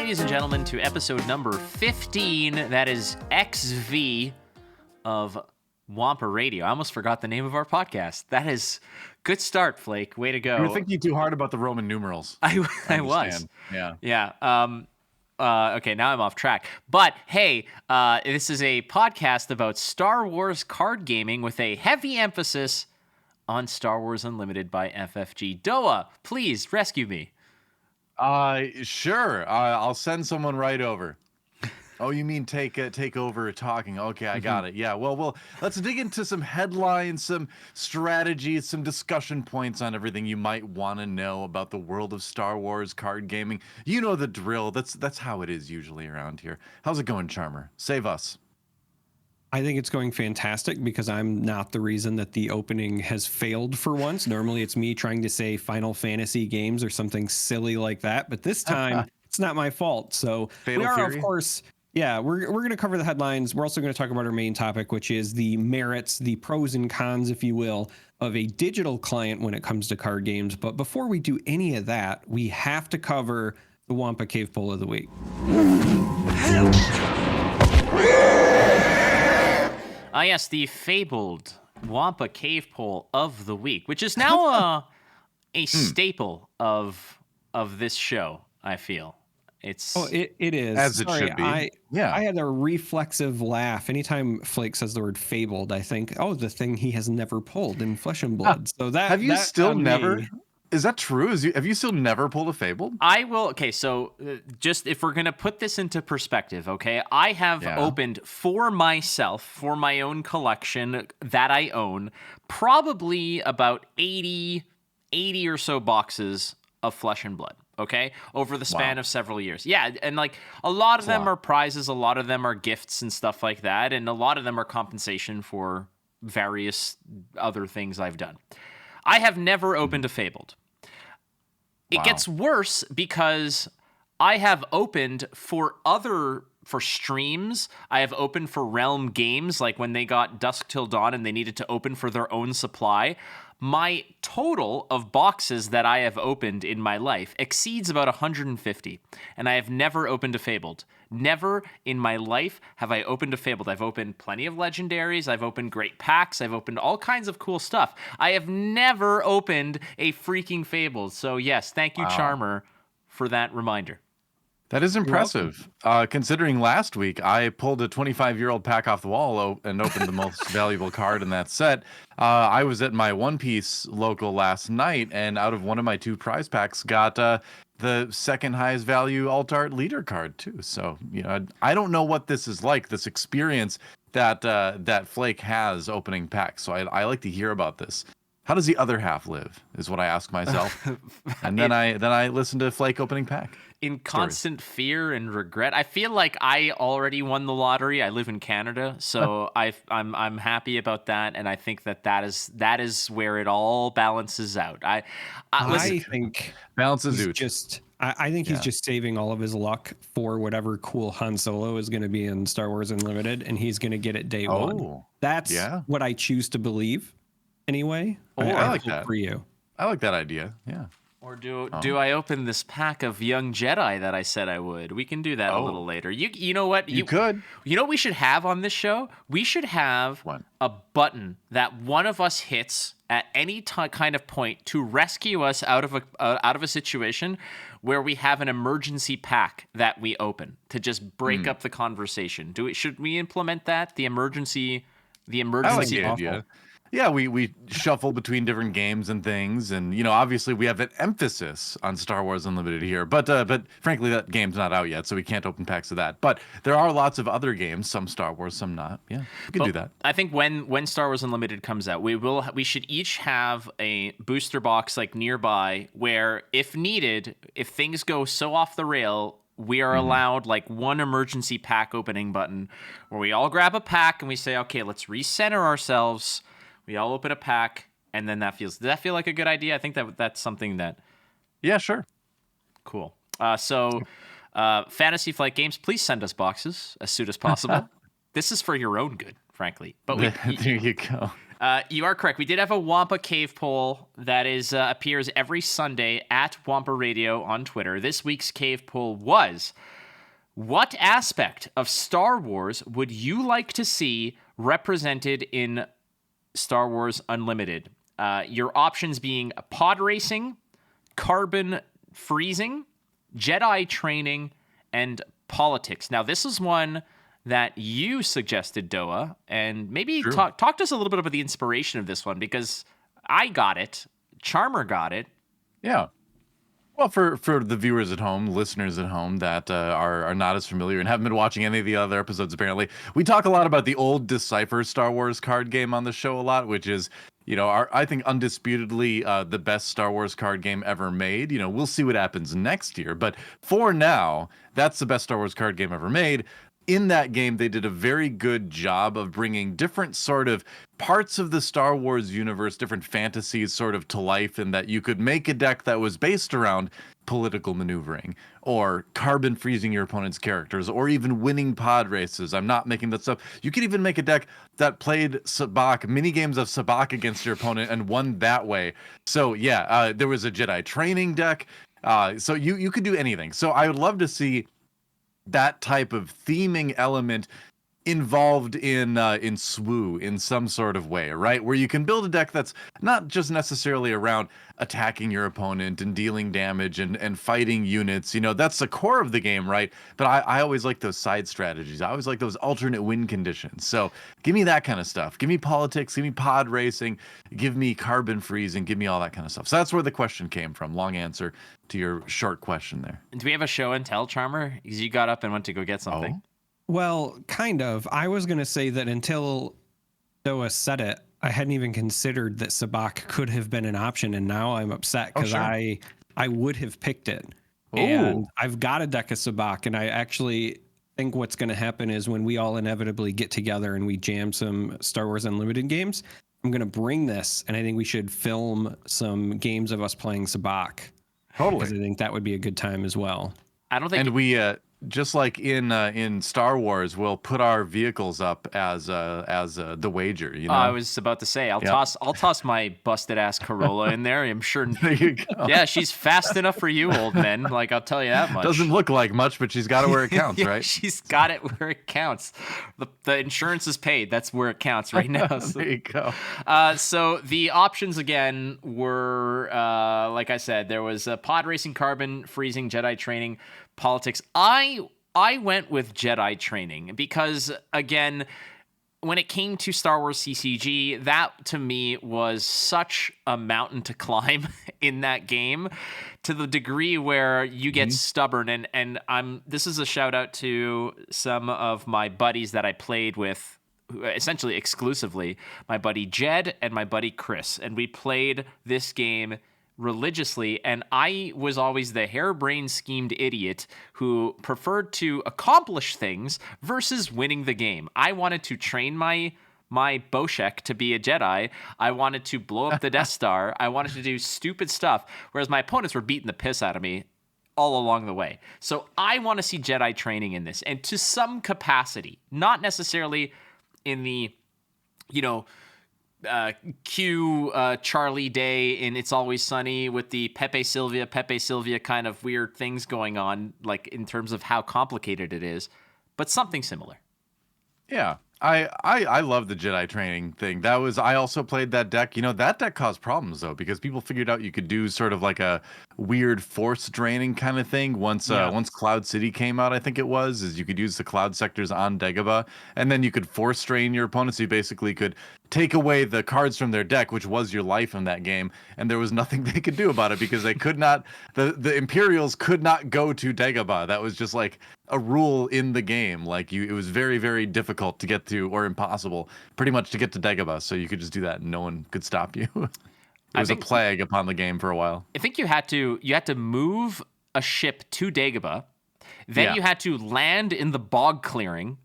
ladies and gentlemen, to episode number 15. That is XV of Wampa Radio. I almost forgot the name of our podcast. That is good start, Flake. Way to go. You were thinking too hard about the Roman numerals. I was. Yeah. Yeah. Okay, now I'm off track. But hey, this is a podcast about Star Wars card gaming with a heavy emphasis on Star Wars Unlimited by FFG. Doa, please rescue me. Sure. I'll send someone right over. Oh, you mean take over talking? Okay, I got it. Yeah. Well, let's dig into some headlines, some strategies, some discussion points on everything you might want to know about the world of Star Wars card gaming. You know the drill. That's how it is usually around here. How's it going, Charmer? Save us. I think it's going fantastic because I'm not the reason that the opening has failed for once. Normally it's me trying to say Final Fantasy games or something silly like that, but this time it's not my fault. So Fatal we are, Fury? of course, yeah, we're going to cover the headlines. We're also going to talk about our main topic, which is the merits, the pros and cons, if you will, of a digital client when it comes to card games. But before we do any of that, we have to cover the Wampa Cave Poll of the Week. Yes, the fabled Wampa Cave Poll of the Week, which is now a staple of this show, I feel. It's it is. As it should be. I Yeah. had a reflexive laugh. Anytime Flake says the word fabled, I think, oh, the thing he has never pulled in Flesh and Blood. So that Have you that still on never? me. Is that true? Have you still never pulled a Fabled? I will. Okay, so just if we're going to put this into perspective, okay, I have opened for myself, for my own collection that I own, probably about 80 or so boxes of Flesh and Blood, okay, over the span of several years. Yeah, and like a lot of them are prizes, a lot of them are gifts and stuff like that, and a lot of them are compensation for various other things I've done. I have never opened a Fabled. It gets worse because I have opened for streams. I have opened for Realm Games, like when they got Dusk Till Dawn and they needed to open for their own supply. My total of boxes that I have opened in my life exceeds about 150, and I have never opened a Fabled. Never in my life have I opened a Fabled. I've opened plenty of legendaries. I've opened great packs. I've opened all kinds of cool stuff. I have never opened a freaking Fabled. So yes, thank you, Charmer, for that reminder. That is impressive. Considering last week I pulled a 25-year-old pack off the wall and opened the most valuable card in that set. I was at my One Piece local last night, and out of one of my 2 prize packs got the second highest value alt art leader card too. So I don't know what this is like, this experience that Flake has opening packs. So I like to hear about this. How does the other half live is what I ask myself. And then I listen to Flake opening pack. In constant fear and regret. I feel like I already won the lottery. I live in Canada, so I'm happy about that, and I think that is where it all balances out. I think balances out. I think he's just saving all of his luck for whatever cool Han Solo is going to be in Star Wars Unlimited, and he's going to get it day one. That's what I choose to believe. Anyway, I like that for you. I like that idea. Yeah. Or do I open this pack of Young Jedi that I said I would? We can do that a little later. You know what? You could. You know what we should have on this show? We should have a button that one of us hits at any kind of point to rescue us out of a situation where we have an emergency pack that we open to just break up the conversation. Should we implement that? The emergency I like the idea. Yeah, we shuffle between different games and things, and obviously we have an emphasis on Star Wars Unlimited here, but frankly that game's not out yet, so we can't open packs of that. But there are lots of other games, some Star Wars, some not. Yeah, we can do that. I think when Star Wars Unlimited comes out, we should each have a booster box like nearby where, if needed, if things go so off the rail, we are allowed like one emergency pack opening button where we all grab a pack and we say, okay, let's recenter ourselves. We all open a pack, and then does that feel like a good idea? I think that's something that... Yeah, sure. Cool. So Fantasy Flight Games, please send us boxes as soon as possible. This is for your own good, frankly. But there you go. You are correct. We did have a Wampa Cave poll that appears every Sunday at Wampa Radio on Twitter. This week's Cave poll was, What aspect of Star Wars would you like to see represented in Star Wars Unlimited? Your options being pod racing, carbon freezing, Jedi training, and politics. Now, this is one that you suggested, Doa, and maybe talk to us a little bit about the inspiration of this one, because I got it, Charmer got it. Yeah. Well, for the viewers at home, listeners at home that are not as familiar and haven't been watching any of the other episodes, apparently, we talk a lot about the old Decipher Star Wars card game on the show a lot, which is, I think undisputedly the best Star Wars card game ever made. We'll see what happens next year, but for now, that's the best Star Wars card game ever made. In that game, they did a very good job of bringing different sort of parts of the Star Wars universe, different fantasies sort of to life, and that you could make a deck that was based around political maneuvering or carbon freezing your opponent's characters or even winning pod races. I'm not making that stuff. You could even make a deck that played Sabacc, mini games of Sabacc against your opponent and won that way. So yeah, there was a Jedi training deck. So you could do anything. So I would love to see that type of theming element involved in SWU in some sort of way, right? Where you can build a deck that's not just necessarily around attacking your opponent and dealing damage and fighting units. That's the core of the game, right? But I always like those side strategies. I always like those alternate win conditions. So give me that kind of stuff. Give me politics, give me pod racing, give me carbon freezing, give me all that kind of stuff. So that's where the question came from. Long answer to your short question there. Do we have a show and tell, Charmer? Because you got up and went to go get something. Oh. Well, kind of. I was going to say that until Doa said it, I hadn't even considered that Sabacc could have been an option, and now I'm upset because I would have picked it. Ooh. And I've got a deck of Sabacc, and I actually think what's going to happen is when we all inevitably get together and we jam some Star Wars Unlimited games, I'm going to bring this, and I think we should film some games of us playing Sabacc. Totally. Because I think that would be a good time as well. I don't think... And we... just like in Star Wars, we'll put our vehicles up as the wager. I was about to say I'll toss my busted ass Corolla in there. I'm sure. There you go. Yeah, she's fast enough for you, old men. Like, I'll tell you that much. Doesn't look like much, but she's got it where it counts, right? She's got it where it counts. The insurance is paid. That's where it counts right now. So, there you go. So the options again were, like I said, there was pod racing, carbon freezing, Jedi training, politics. I went with Jedi training because, again, when it came to Star Wars CCG, that to me was such a mountain to climb in that game, to the degree where you get stubborn. And this is a shout out to some of my buddies that I played with, essentially exclusively, my buddy Jed and my buddy Chris. And we played this game religiously, and I was always the harebrained schemed idiot who preferred to accomplish things versus winning the game. I wanted to train my Boshek to be a Jedi. I wanted to blow up the Death Star. I wanted to do stupid stuff, whereas my opponents were beating the piss out of me all along the way. So I want to see Jedi training in this, and to some capacity, not necessarily in the, Charlie Day in It's Always Sunny with the Pepe Sylvia kind of weird things going on, like in terms of how complicated it is, but something similar. Yeah. I love the Jedi training thing. I also played that deck. That deck caused problems though, because people figured out you could do sort of like a weird force draining kind of thing once Cloud City came out. I think is you could use the cloud sectors on Dagobah, and then you could force drain your opponents. So you basically could take away the cards from their deck, which was your life in that game, and there was nothing they could do about it because they could not. The Imperials could not go to Dagobah. That was just like a rule in the game. Like it was very, very difficult to get to, or impossible, pretty much, to get to Dagobah. So you could just do that, and no one could stop you. It was a plague upon the game for a while. I think you had to move a ship to Dagobah, then you had to land in the bog clearing,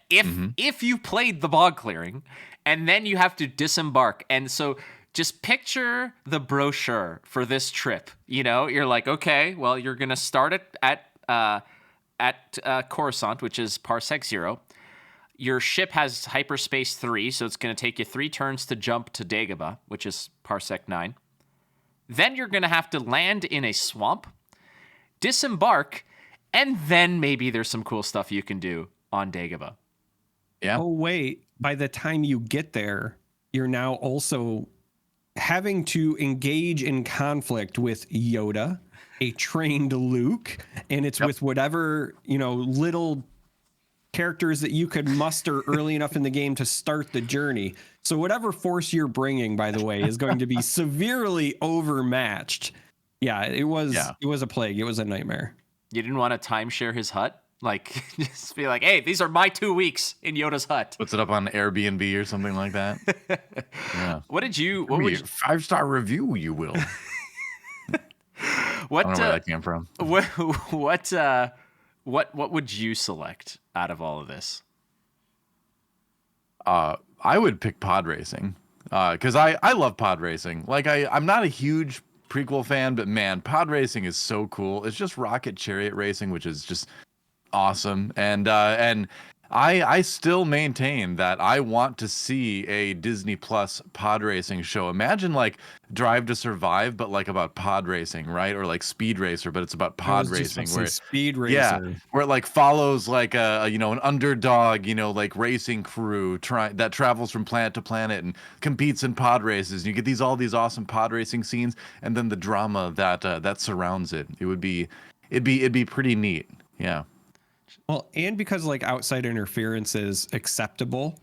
if you played the bog clearing, and then you have to disembark. And so just picture the brochure for this trip. You're like, okay, well, you're gonna start at Coruscant, which is Parsec 0. Your ship has hyperspace 3, so it's going to take you 3 turns to jump to Dagobah, which is Parsec 9. Then you're going to have to land in a swamp, disembark, And then maybe there's some cool stuff you can do on Dagobah. Yeah. Oh, wait. By the time you get there, you're now also having to engage in conflict with Yoda, a trained Luke, and it's with whatever, little characters that you could muster early enough in the game to start the journey. So whatever force you're bringing, by the way, is going to be severely overmatched. Yeah, it was a plague. It was a nightmare. You didn't want to timeshare his hut? Like, just be like, hey, these are my 2 weeks in Yoda's hut. Puts it up on Airbnb or something like that. Yeah. What would you 5-star review, you will. What, I don't know where that came from. What would you select out of all of this? I would pick pod racing because I love pod racing. Like I'm not a huge prequel fan, but man, pod racing is so cool. It's just rocket chariot racing, which is just awesome. And I still maintain that I want to see a Disney Plus pod racing show. Imagine like Drive to Survive, but like about pod racing, right? Or like Speed Racer, but it's about pod racing. Where Speed Racer. Yeah, where it like follows like an underdog, like racing crew that travels from planet to planet and competes in pod races. And you get all these awesome pod racing scenes, and then the drama that surrounds it. It'd be pretty neat. Yeah. Well, and because like outside interference is acceptable,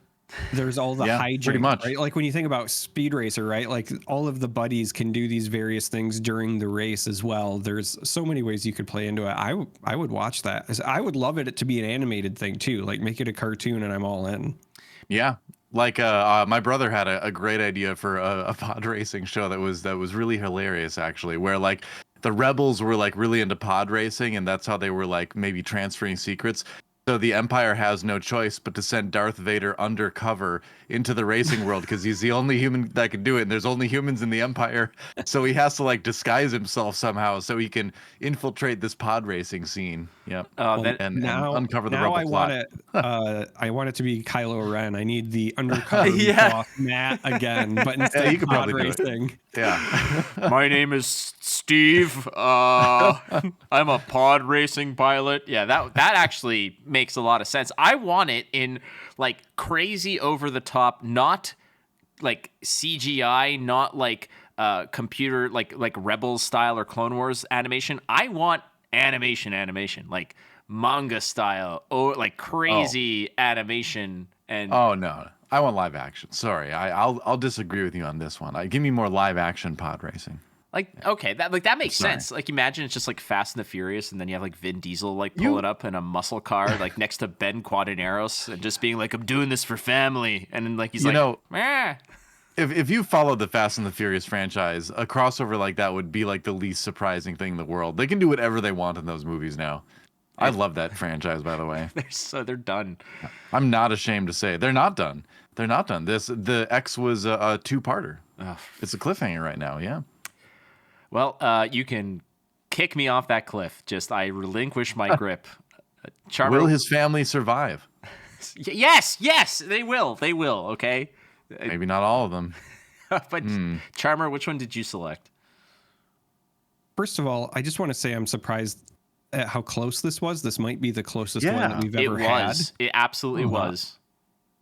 there's all the hijinks, pretty much. right? Like when you think about Speed Racer, right? Like all of the buddies can do these various things during the race as well. There's so many ways you could play into it. I would watch that. I would love it to be an animated thing too. Like make it a cartoon and I'm all in. Yeah. Like my brother had a great idea for a pod racing show that was really hilarious actually, where like the rebels were like really into pod racing, and that's how they were like maybe transferring secrets. So the Empire has no choice but to send Darth Vader undercover into the racing world because he's the only human that can do it, and there's only humans in the Empire. So he has to like disguise himself somehow so he can infiltrate this pod racing scene. Yep. And uncover the rebel plot. I want it to be Kylo Ren. I need the undercover boss Matt again, but instead of pod racing. Yeah. My name is Steve. I'm a pod racing pilot. Yeah, that actually makes a lot of sense. I want it in like crazy over the top, not like CGI, not like computer like Rebels style or Clone Wars animation. I want animation, like manga style, or like crazy animation. And no, I want live action. Sorry, I'll disagree with you on this one. Give me more live action pod racing. Like, okay, that makes sense. Like, imagine it's just like Fast and the Furious, and then you have like Vin Diesel like pull it up in a muscle car, like next to Ben Quadinaros, and just being like, "I'm doing this for family," and then like he's Meh. If you follow the Fast and the Furious franchise, a crossover like that would be like the least surprising thing in the world. They can do whatever they want in those movies now. I love that franchise, by the way. They're done. I'm not ashamed to say they're not done. They're not done. The X was a two-parter. It's a cliffhanger right now. Yeah. Well, you can kick me off that cliff. Just I relinquish my grip. Charmer, will his family survive? Yes, they will. They will. Okay. Maybe not all of them. But Charmer, which one did you select? First of all, I just want to say I'm surprised at how close this was. This might be the closest one that we've ever had. It absolutely was.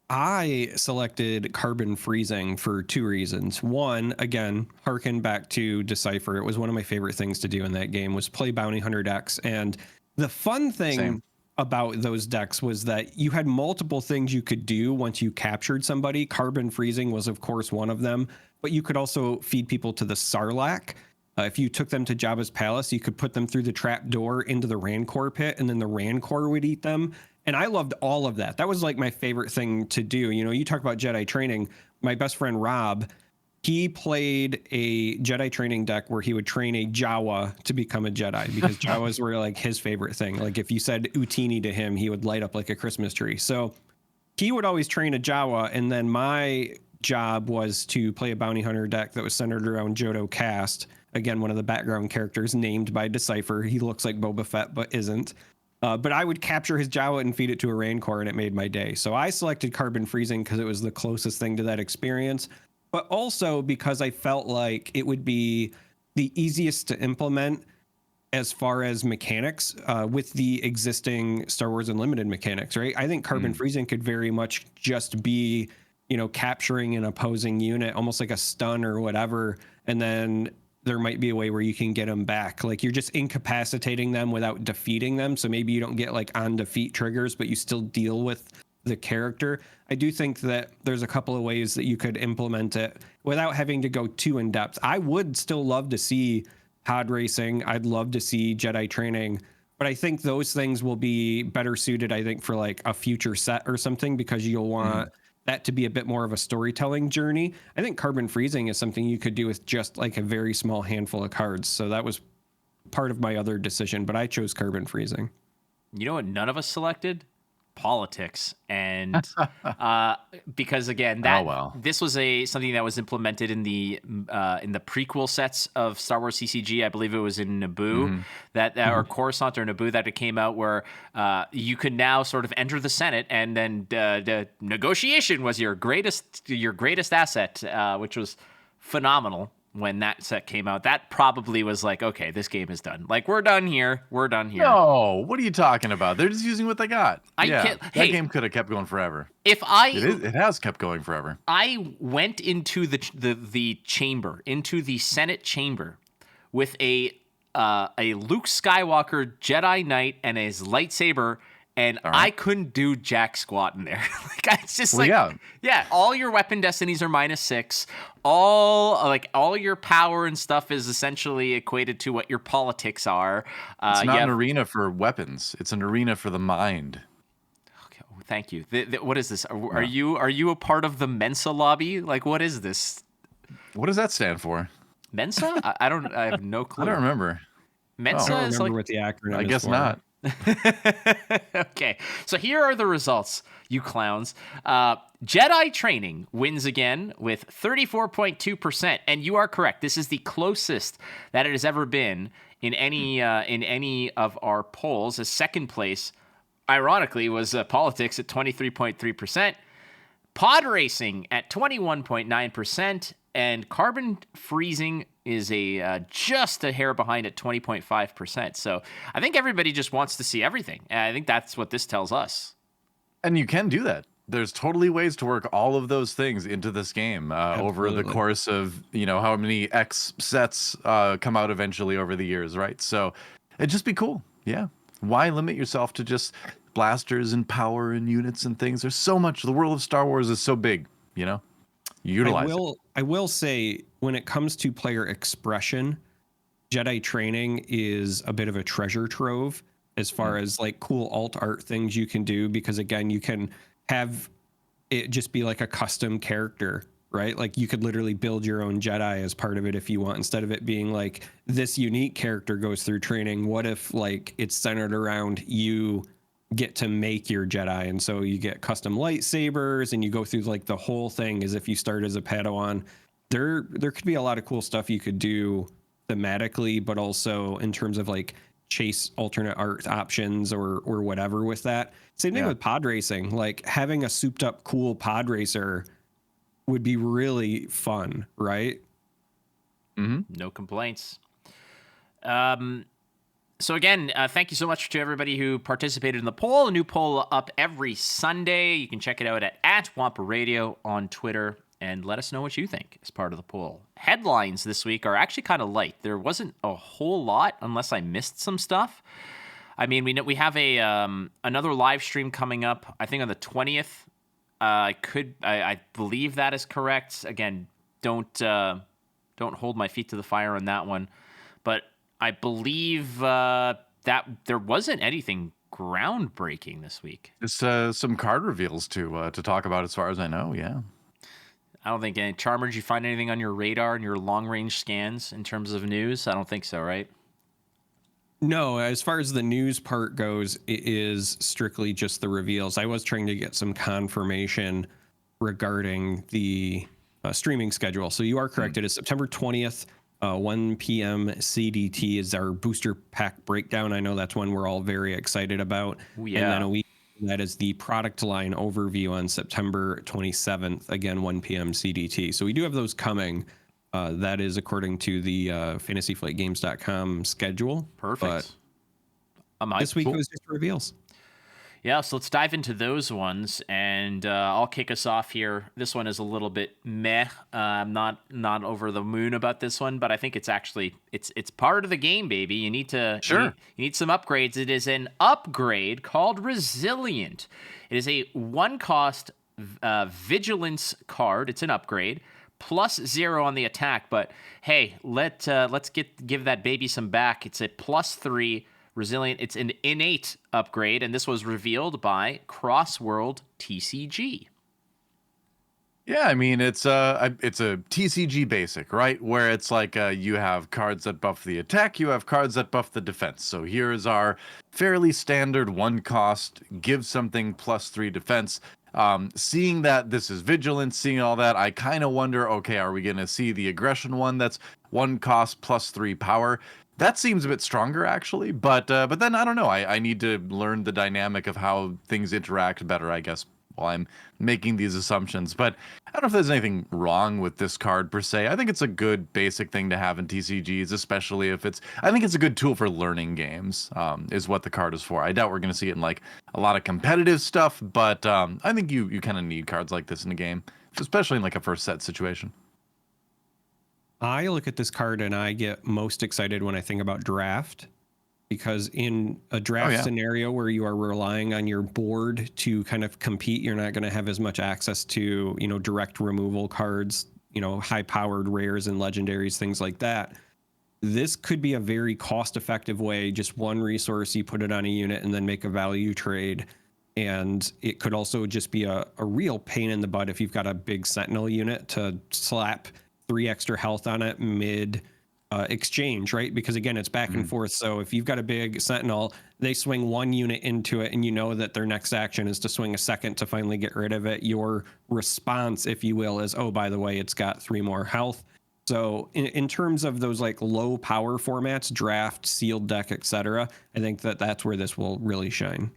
I selected carbon freezing for two reasons. One, again, harken back to Decipher. It was one of my favorite things to do in that game was play bounty hunter decks. And the fun thing about those decks was that you had multiple things you could do once you captured somebody. Carbon freezing was, of course, one of them. But you could also feed people to the Sarlacc. If you took them to Jabba's palace, you could put them through the trap door into the Rancor pit, and then the Rancor would eat them. And I loved all of that. That was like my favorite thing to do. You know, you talk about Jedi training. My best friend Rob, he played a Jedi training deck where he would train a Jawa to become a Jedi because Jawas were like his favorite thing. Like if you said Utini to him, he would light up like a Christmas tree. So he would always train a Jawa. And then my job was to play a bounty hunter deck that was centered around Jodo Kast. Again, one of the background characters named by Decipher. He looks like Boba Fett, but isn't. But I would capture his Jawa and feed it to a Rancor, and it made my day. So I selected carbon freezing because it was the closest thing to that experience, but also because I felt like it would be the easiest to implement as far as mechanics with the existing Star Wars Unlimited mechanics, right? I think carbon freezing could very much just be, capturing an opposing unit, almost like a stun or whatever, and then there might be a way where you can get them back. Like you're just incapacitating them without defeating them. So maybe you don't get like on defeat triggers, but you still deal with the character. I do think that there's a couple of ways that you could implement it without having to go too in depth. I would still love to see pod racing. I'd love to see Jedi training, but I think those things will be better suited, I think, for like a future set or something, because you'll want that to be a bit more of a storytelling journey. I think carbon freezing is something you could do with just like a very small handful of cards. So that was part of my other decision, but I chose carbon freezing. You know what none of us selected? Politics. And because again, this was something that was implemented in the prequel sets of Star Wars CCG. I believe it was in Naboo or Coruscant or Naboo that it came out, where you could now sort of enter the Senate, and then the negotiation was your greatest asset, which was phenomenal. When that set came out, that probably was like, okay, this game is done. Like, we're done here. No, what are you talking about? They're just using what they got. That game could have kept going forever. It has kept going forever. I went into the chamber, into the Senate chamber, with a Luke Skywalker Jedi Knight and his lightsaber, and I couldn't do jack squat in there. It's just all your weapon destinies are -6. All your power and stuff is essentially equated to what your politics are. It's not an arena for weapons. It's an arena for the mind. Okay, thank you. What is this? Are you a part of the Mensa lobby? Like, what is this? What does that stand for? Mensa? I have no clue. I don't remember. Mensa I don't is remember what the acronym is. I guess for. not. Okay, so here are the results, you clowns. Jedi training wins again with 34.2%, and you are correct. This is the closest that it has ever been in any of our polls. As second place, ironically, was politics at 23.3%, pod racing at 21.9%, and carbon freezing is just a hair behind at 20.5%. So I think everybody just wants to see everything. And I think that's what this tells us. And you can do that. There's totally ways to work all of those things into this game over the course of, how many X sets come out eventually over the years, right? So it'd just be cool. Yeah. Why limit yourself to just blasters and power and units and things? There's so much. The world of Star Wars is so big, Utilize it. I will say, when it comes to player expression, Jedi training is a bit of a treasure trove as far as like cool alt art things you can do, because again, you can have it just be like a custom character, right? Like you could literally build your own Jedi as part of it if you want, instead of it being like this unique character goes through training. What if like it's centered around you get to make your Jedi, and so you get custom lightsabers and you go through like the whole thing as if you start as a Padawan. There could be a lot of cool stuff you could do thematically, but also in terms of like chase alternate art options or whatever with that. Same thing with pod racing. Like having a souped up cool pod racer would be really fun, right? No complaints. So again, thank you so much to everybody who participated in the poll. A new poll up every Sunday. You can check it out at Wampa Radio on Twitter, and let us know what you think as part of the poll. Headlines this week are actually kind of light. There wasn't a whole lot, unless I missed some stuff. I mean, we have another live stream coming up, I think on the 20th. I believe that is correct. Again, don't hold my feet to the fire on that one, but I believe that there wasn't anything groundbreaking this week. Just some card reveals to talk about, as far as I know. Yeah. I don't think any. Charmer, did you find anything on your radar and your long range scans in terms of news? I don't think so, right? No, as far as the news part goes, it is strictly just the reveals. I was trying to get some confirmation regarding the streaming schedule. So you are correct. It is September 20th. 1 p.m. CDT is our booster pack breakdown. I know that's one we're all very excited about. Yeah. And then a week, that is the product line overview on September 27th, again, 1 p.m. CDT. So we do have those coming. That is according to the fantasyflightgames.com schedule. Perfect. But this week was just reveals. Yeah, so let's dive into those ones, and I'll kick us off here. This one is a little bit meh. I'm not over the moon about this one, but I think it's actually it's part of the game, baby. You need to you need some upgrades. It is an upgrade called Resilient. It is a 1-cost vigilance card. It's an upgrade. +0 on the attack, but hey, let's give that baby some back. It's a +3 Resilient. It's an innate upgrade, and this was revealed by Crossworld TCG. Yeah, I mean it's a TCG basic, right? Where it's like you have cards that buff the attack, you have cards that buff the defense. So here's our fairly standard 1-cost, give something +3 defense. Seeing that this is vigilance, seeing all that, I kind of wonder, okay, are we going to see the aggression one that's 1-cost +3 power? That seems a bit stronger, actually, but then I don't know. I need to learn the dynamic of how things interact better, I guess, while I'm making these assumptions. But I don't know if there's anything wrong with this card per se. I think it's a good basic thing to have in TCGs, especially if I think it's a good tool for learning games, is what the card is for. I doubt we're going to see it in like a lot of competitive stuff, but I think you kind of need cards like this in a game, especially in like a first set situation. I look at this card and I get most excited when I think about draft, because in a draft scenario where you are relying on your board to kind of compete, you're not going to have as much access to, direct removal cards, high powered rares and legendaries, things like that. This could be a very cost effective way, just one resource, you put it on a unit and then make a value trade. And it could also just be a real pain in the butt if you've got a big Sentinel unit to slap 3 extra health on it mid exchange, right? Because again, it's back and forth. So if you've got a big Sentinel, they swing 1 unit into it and you know that their next action is to swing a second to finally get rid of it. Your response, if you will, is, oh, by the way, it's got 3 more health. So in terms of those like low power formats, draft, sealed deck, etc., I think that's where this will really shine.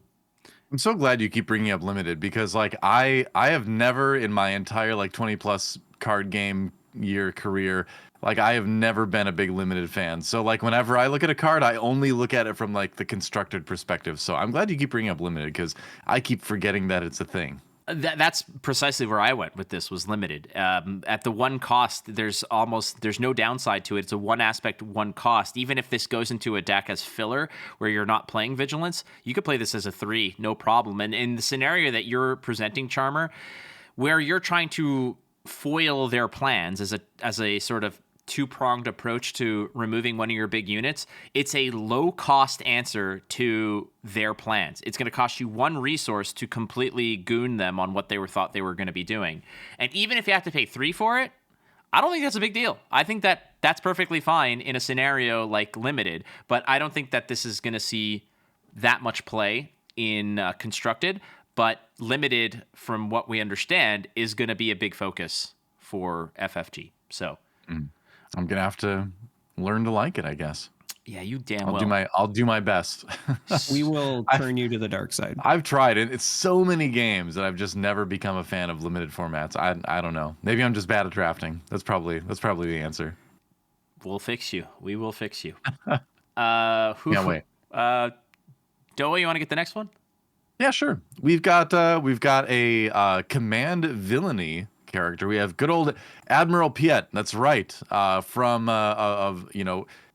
I'm so glad you keep bringing up limited, because like I have never in my entire like 20 plus card game year career, like I have never been a big limited fan. So like whenever I look at a card, I only look at it from like the constructed perspective. So I'm glad you keep bringing up limited, because I keep forgetting that it's a thing. That's precisely where I went with this, was limited. At the 1 cost, there's no downside to it. It's a 1 aspect, 1 cost. Even if this goes into a deck as filler where you're not playing Vigilance, you could play this as a 3, no problem. And in the scenario that you're presenting, Charm3r, where you're trying to foil their plans as a sort of 2-pronged approach to removing one of your big units, it's a low cost answer to their plans. It's going to cost you 1 resource to completely goon them on what they thought they were going to be doing. And even if you have to pay 3 for it, I don't think that's a big deal. I think that's perfectly fine in a scenario like limited, but I don't think that this is going to see that much play in constructed. But limited, from what we understand, is going to be a big focus for FFG. So I'm gonna have to learn to like it, I guess. Yeah, you damn I'll do my best. We will turn you to the dark side. I've tried it. It's so many games that I've just never become a fan of limited formats. I don't know. Maybe I'm just bad at drafting. That's probably the answer. We'll fix you. We will fix you. Can't wait. Doa, you want to get the next one? Yeah, sure. We've got a command villainy character. We have good old Admiral Piet. That's right. From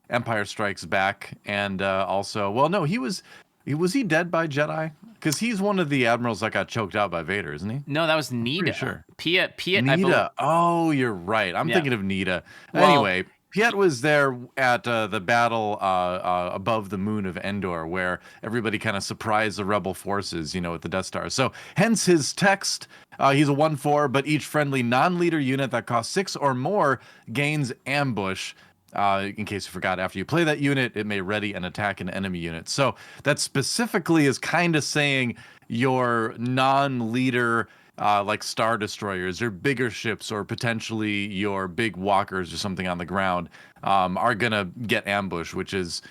Empire Strikes Back, and also, well, no, was he dead by Jedi? Because he's one of the admirals that got choked out by Vader, isn't he? No, that was Nita. Sure. Piet. Nita. Oh, you're right. I'm thinking of Nita. Well, anyway. Piet was there at the battle above the moon of Endor, where everybody kind of surprised the rebel forces, with the Death Star. So hence his text. He's a 1/4, but each friendly non-leader unit that costs 6 or more gains ambush. In case you forgot, after you play that unit, it may ready and attack an enemy unit. So that specifically is kind of saying your non-leader like Star Destroyers, your bigger ships, or potentially your big walkers or something on the ground, are gonna get ambushed, which is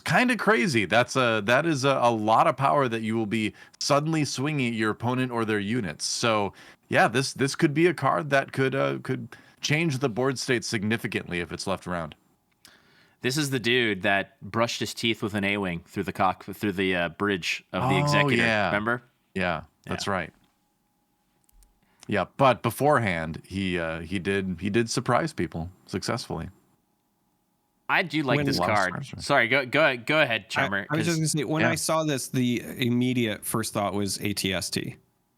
kind of crazy. That is a lot of power that you will be suddenly swinging at your opponent or their units. So yeah, this could be a card that could change the board state significantly if it's left around. This is the dude that brushed his teeth with an A-wing through the bridge of the executor. Yeah. Remember? Yeah, that's right. Yeah, but beforehand, he did surprise people successfully. I do like this card. Sorry, go ahead, Charmer. I was just gonna say, when I saw this, the immediate first thought was ATST,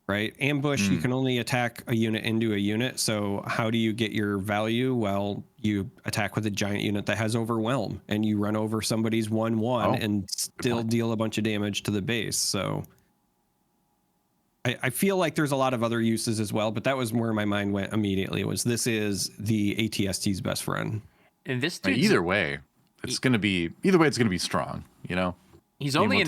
right? Ambush, you can only attack a unit into a unit. So how do you get your value? Well, you attack with a giant unit that has overwhelm, and you run over somebody's 1/1 and still deal a bunch of damage to the base. So I feel like there's a lot of other uses as well, but that was where my mind went immediately. Was this is the ATST's best friend? And this either way, it's going to be strong. You know, he's only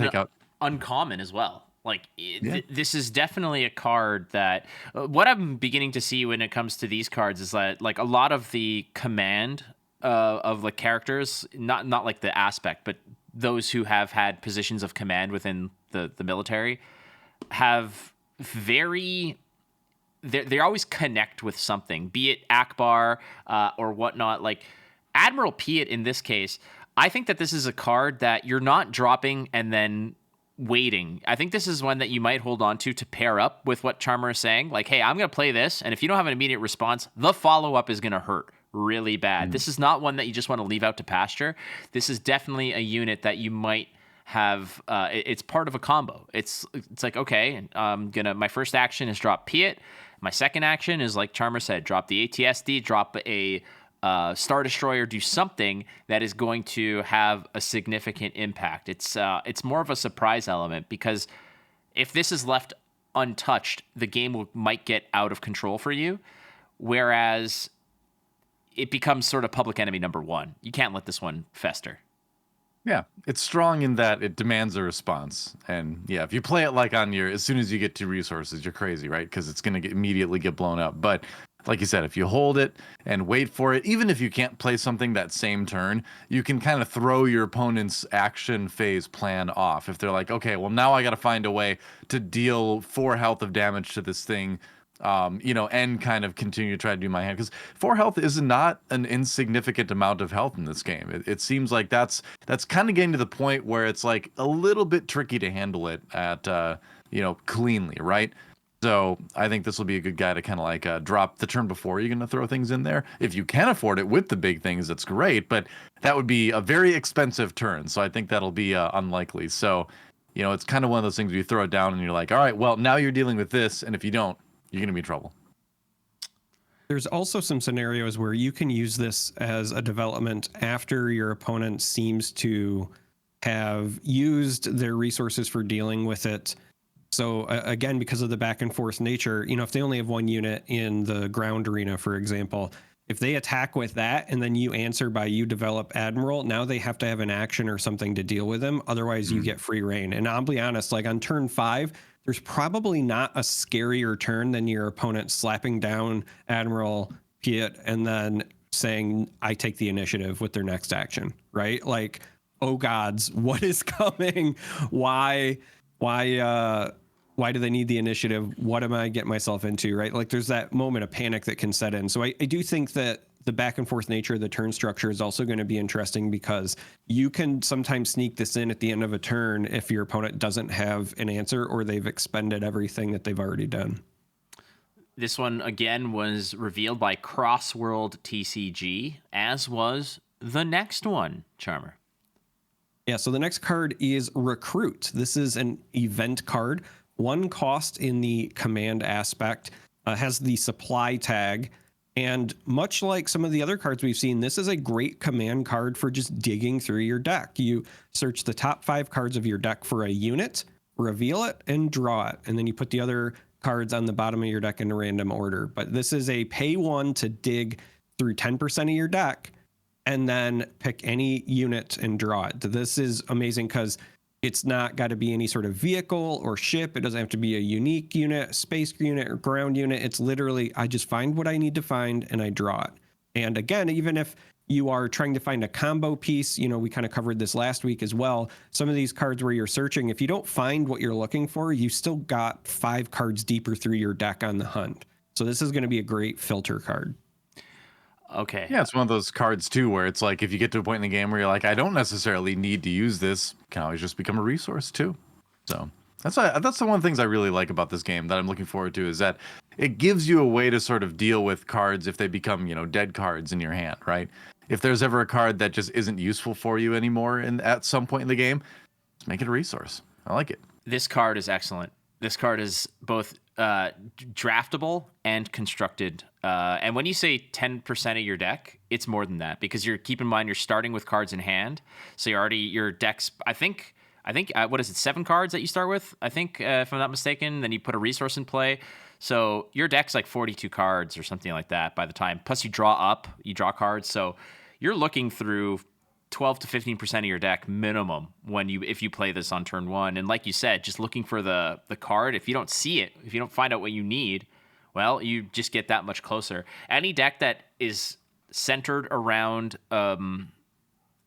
uncommon as well. Like this is definitely a card that what I'm beginning to see when it comes to these cards is that like a lot of the command of the characters, not like the aspect, but those who have had positions of command within the military have they always connect with something, be it Akbar or whatnot. Like Admiral Piet in this case, I think that this is a card that you're not dropping and then waiting. I think this is one that you might hold on to pair up with what Charmer is saying. Like, hey, I'm going to play this, and if you don't have an immediate response, the follow-up is going to hurt really bad. This is not one that you just want to leave out to pasture. This is definitely a unit that you might have. It's part of a combo. It's like, okay, my first action is drop Piet. My second action is, like Charmer said, drop the ATSD, drop a Star Destroyer, do something that is going to have a significant impact. It's more of a surprise element, because if this is left untouched, the game might get out of control for you, whereas it becomes sort of public enemy number one. You can't let this one fester. Yeah, it's strong in that it demands a response. And yeah, if you play it like as soon as you get 2 resources, you're crazy, right? Because it's going to immediately get blown up. But like you said, if you hold it and wait for it, even if you can't play something that same turn, you can kind of throw your opponent's action phase plan off. If they're like, okay, well, now I got to find a way to deal 4 health of damage to this thing, and kind of continue to try to do my hand. Because 4 health is not an insignificant amount of health in this game. It seems like that's kind of getting to the point where it's like a little bit tricky to handle it at, cleanly, right? So I think this will be a good guy to kind of like drop the turn before you're going to throw things in there. If you can afford it with the big things, that's great. But that would be a very expensive turn. So I think that'll be unlikely. So, it's kind of one of those things where you throw it down and you're like, all right, well, now you're dealing with this. And if you don't, you're going to be in trouble. There's also some scenarios where you can use this as a development after your opponent seems to have used their resources for dealing with it. So again, because of the back and forth nature, if they only have 1 unit in the ground arena, for example, if they attack with that and then you answer by you develop Admiral, now they have to have an action or something to deal with them. Otherwise, you get free reign. And I'll be honest, like on turn 5, there's probably not a scarier turn than your opponent slapping down Admiral Piet and then saying, I take the initiative with their next action, right? Like, oh gods, what is coming? Why do they need the initiative? What am I getting myself into, right? Like there's that moment of panic that can set in. So I do think that the back and forth nature of the turn structure is also going to be interesting, because you can sometimes sneak this in at the end of a turn if your opponent doesn't have an answer or they've expended everything that they've already done. This one, again, was revealed by Crossworld TCG, as was the next one, Charmer. Yeah, so the next card is Recruit. This is an event card. 1 cost in the command aspect, has the supply tag. And much like some of the other cards we've seen, this is a great command card for just digging through your deck. You search the top 5 cards of your deck for a unit, reveal it, and draw it. And then you put the other cards on the bottom of your deck in a random order. But this is a pay 1 to dig through 10% of your deck and then pick any unit and draw it. This is amazing because it's not got to be any sort of vehicle or ship. It doesn't have to be a unique unit, space unit, or ground unit. It's literally, I just find what I need to find and I draw it. And again, even if you are trying to find a combo piece, we kind of covered this last week as well. Some of these cards where you're searching, if you don't find what you're looking for, you still got 5 cards deeper through your deck on the hunt. So this is going to be a great filter card. Okay. Yeah, it's one of those cards too where it's like if you get to a point in the game where you're like, I don't necessarily need to use this, can always just become a resource too. So that's the one of the things I really like about this game that I'm looking forward to is that it gives you a way to sort of deal with cards if they become, dead cards in your hand, right? If there's ever a card that just isn't useful for you anymore at some point in the game, just make it a resource. I like it. This card is excellent. This card is both draftable and constructed. And when you say 10% of your deck, it's more than that because keep in mind you're starting with cards in hand. So your deck's, I think what is it, 7 cards that you start with? I think if I'm not mistaken, then you put a resource in play. So your deck's like 42 cards or something like that by the time. Plus you draw cards. So you're looking through 12 to 15% of your deck minimum if you play this on turn 1. And like you said, just looking for the card. If you don't see it, if you don't find out what you need, well, you just get that much closer. Any deck that is centered around a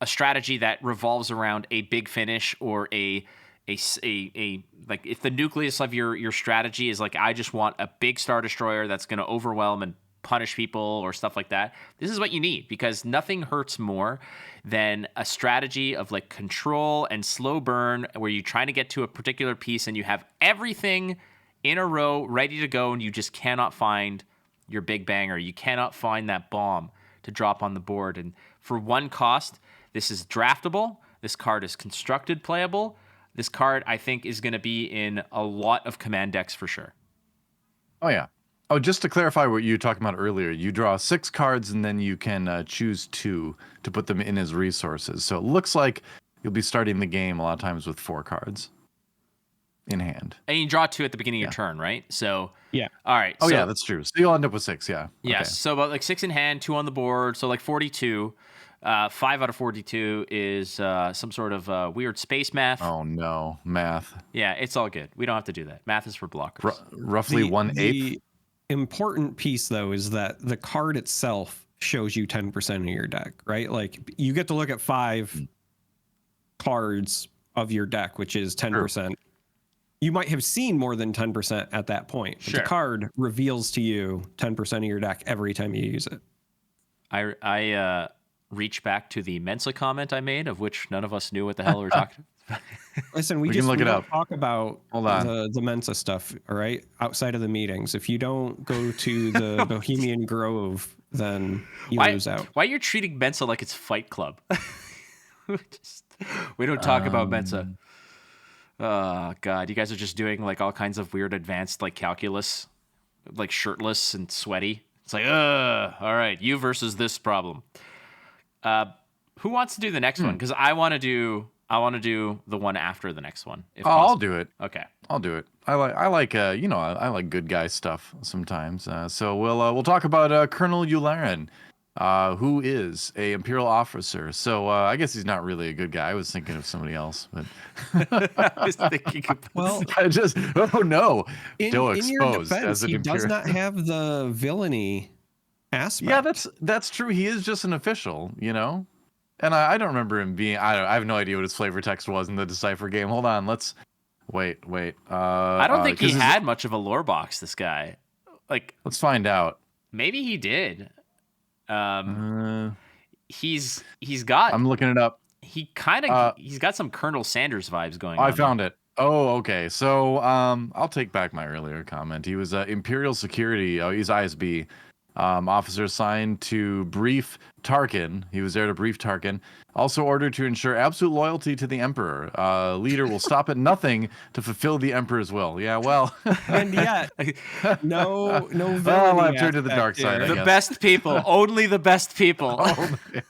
strategy that revolves around a big finish or a like if the nucleus of your strategy is like I just want a big Star Destroyer that's going to overwhelm and punish people or stuff like that, this is what you need because nothing hurts more than a strategy of like control and slow burn where you're trying to get to a particular piece and you have everything in a row ready to go and you just cannot find your big banger. You cannot find that bomb to drop on the board. And for 1 cost, this is draftable. This card is constructed playable. This card, I think, is going to be in a lot of command decks for sure. Oh, yeah. Oh, just to clarify what you were talking about earlier, you draw 6 cards and then you can choose 2 to put them in as resources. So it looks like you'll be starting the game a lot of times with 4 cards in hand. And you draw 2 at the beginning of your turn, right? So yeah. All right. Oh, yeah, that's true. So you'll end up with 6, yeah. Yes. Okay. So about like 6 in hand, 2 on the board. So like 42. 5 out of 42 is some sort of weird space math. Oh, no. Math. Yeah, it's all good. We don't have to do that. Math is for blockers. Roughly 1/8. The important piece, though, is that the card itself shows you 10% of your deck, right? Like you get to look at 5 cards of your deck, which is 10%. Sure. You might have seen more than 10% at that point. But the card reveals to you 10% of your deck every time you use it. I reach back to the Mensa comment I made, of which none of us knew what the hell we were talking about. Listen, we don't talk about the Mensa stuff, all right? Outside of the meetings. If you don't go to the Bohemian Grove, then you lose out. Why you're treating Mensa like it's Fight Club? We don't talk about Mensa. Oh, God. You guys are just doing like all kinds of weird advanced like calculus, like shirtless and sweaty. It's like, all right, you versus this problem. Who wants to do the next one? Because I want to do the one after the next one. If possible. I'll do it. Okay, I'll do it. I like good guy stuff sometimes. So we'll talk about Colonel Yularen, who is a Imperial officer. So I guess he's not really a good guy. I was thinking of somebody else, but I was thinking about I just no. In your defense, he does not have the villainy aspect. Yeah, that's true. He is just an official, and I don't remember him being. I have no idea what his flavor text was in the Decipher game. Hold on, let's wait. I don't think he had much of a lore box. This guy, let's find out. Maybe he did. He's got. I'm looking it up. He kind of he's got some Colonel Sanders vibes going on. I found it. Oh, okay. So I'll take back my earlier comment. He was Imperial Security. Oh, he's ISB. Officer assigned to brief Tarkin. He was there to brief Tarkin. Also ordered to ensure absolute loyalty to the Emperor. Leader will stop at nothing to fulfill the Emperor's will. Yeah, well. And yet, no villainy. Well, I've turned to the dark side, I guess. guess. Best people. Only the best people. We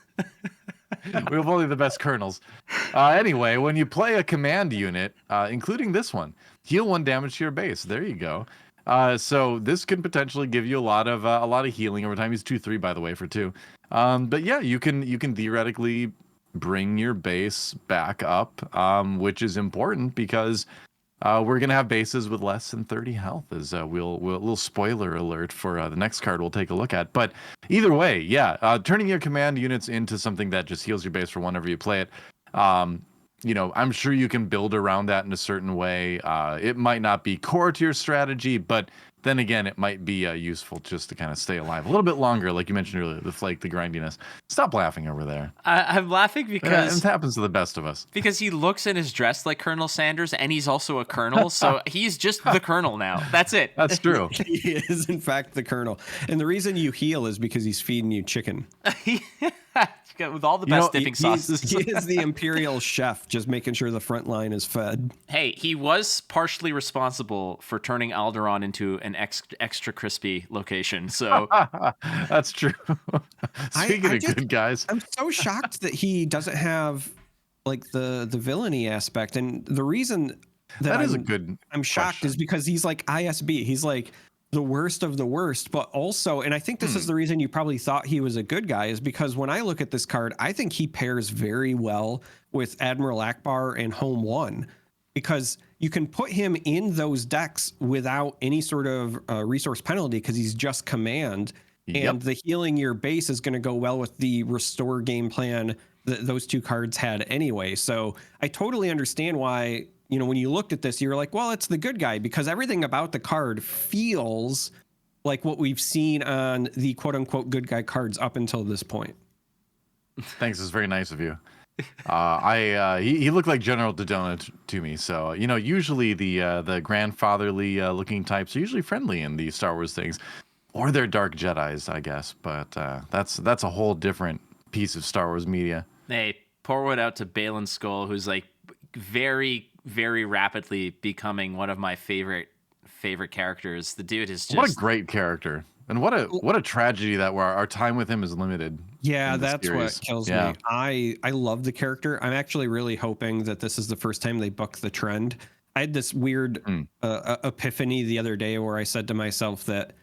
have only the best colonels. Anyway, when you play a command unit, including this one, heal 1 damage to your base. There you go. So this can potentially give you a lot of healing over time. He's 2/3, by the way, for 2. But yeah, you can theoretically bring your base back up, which is important because we're gonna have bases with less than 30 health. As we'll little spoiler alert for the next card we'll take a look at. But either way, yeah, turning your command units into something that just heals your base for whenever you play it. I'm sure you can build around that in a certain way. It might not be core to your strategy, but then again, it might be useful just to kind of stay alive a little bit longer, like you mentioned earlier, the flake, the grindiness. Stop laughing over there. I'm laughing because it happens to the best of us. Because he looks and is dressed like Colonel Sanders, and he's also a colonel, so he's just the colonel now. That's it. That's true. He is, in fact, the colonel. And the reason you heal is because he's feeding you chicken. With all the best dipping sauces. He is the imperial chef, just making sure the front line is fed. Hey, he was partially responsible for turning Alderaan into an extra crispy location. So that's true. Speaking of good guys, I'm so shocked that he doesn't have like the villainy aspect. And the reason I'm shocked is because he's like ISB. He's like the worst of the worst, but also, and I think this is the reason you probably thought he was a good guy, is because when I look at this card, I think he pairs very well with Admiral Akbar and Home 1, because you can put him in those decks without any sort of resource penalty because he's just command. Yep. And the healing your base is going to go well with the restore game plan that those two cards had anyway. So I totally understand why, you know, when you looked at this, you were like, well, it's the good guy, because everything about the card feels like what we've seen on the quote unquote good guy cards up until this point. Thanks. It's very nice of you. He looked like General Dodona to me. So, you know, usually the grandfatherly looking types are usually friendly in the Star Wars things, or they're dark Jedis, I guess. But that's a whole different piece of Star Wars media. Hey, pour one out to Balin Skoll, who's like very, very rapidly becoming one of my favorite characters. The dude is just... What a great character. And what a tragedy that our time with him is limited. Yeah, that's what kills me. I love the character. I'm actually really hoping that this is the first time they buck the trend. I had this weird epiphany the other day where I said to myself that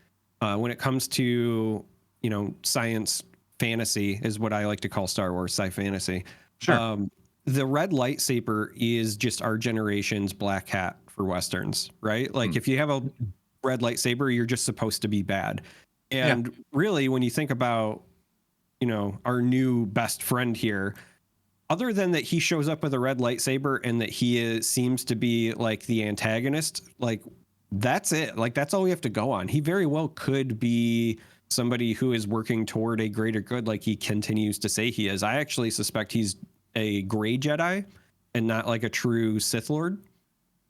when it comes to, you know, science fantasy is what I like to call Star Wars, sci fantasy. Sure. The red lightsaber is just our generation's black hat for Westerns, right? Like if you have a red lightsaber, you're just supposed to be bad. And really, when you think about, you know, our new best friend here, other than that he shows up with a red lightsaber and that he seems to be like the antagonist, like that's it. Like that's all we have to go on. He very well could be somebody who is working toward a greater good, like he continues to say he is. I actually suspect he's a gray Jedi and not like a true Sith Lord.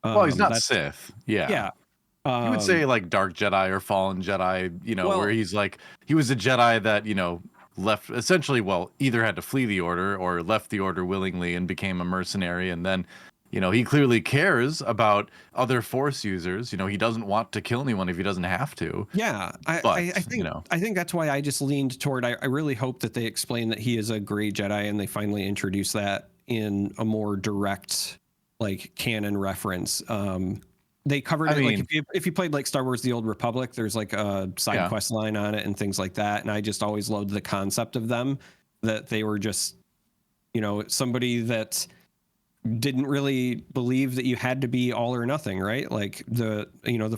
Well, he's not Sith. Yeah. You would say like dark Jedi or fallen Jedi, you know, where he's like, he was a Jedi that, you know, left essentially, well, either had to flee the order or left the order willingly and became a mercenary. And then, you know, he clearly cares about other Force users. You know, he doesn't want to kill anyone if he doesn't have to. Yeah, I think, you know, I think that's why I just leaned toward, I really hope that they explain that he is a gray Jedi and they finally introduce that in a more direct, like, canon reference. They covered it, like if you played like Star Wars The Old Republic, there's like a side quest line on it and things like that. And I just always loved the concept of them, that they were just, you know, somebody that didn't really believe that you had to be all or nothing, right? Like the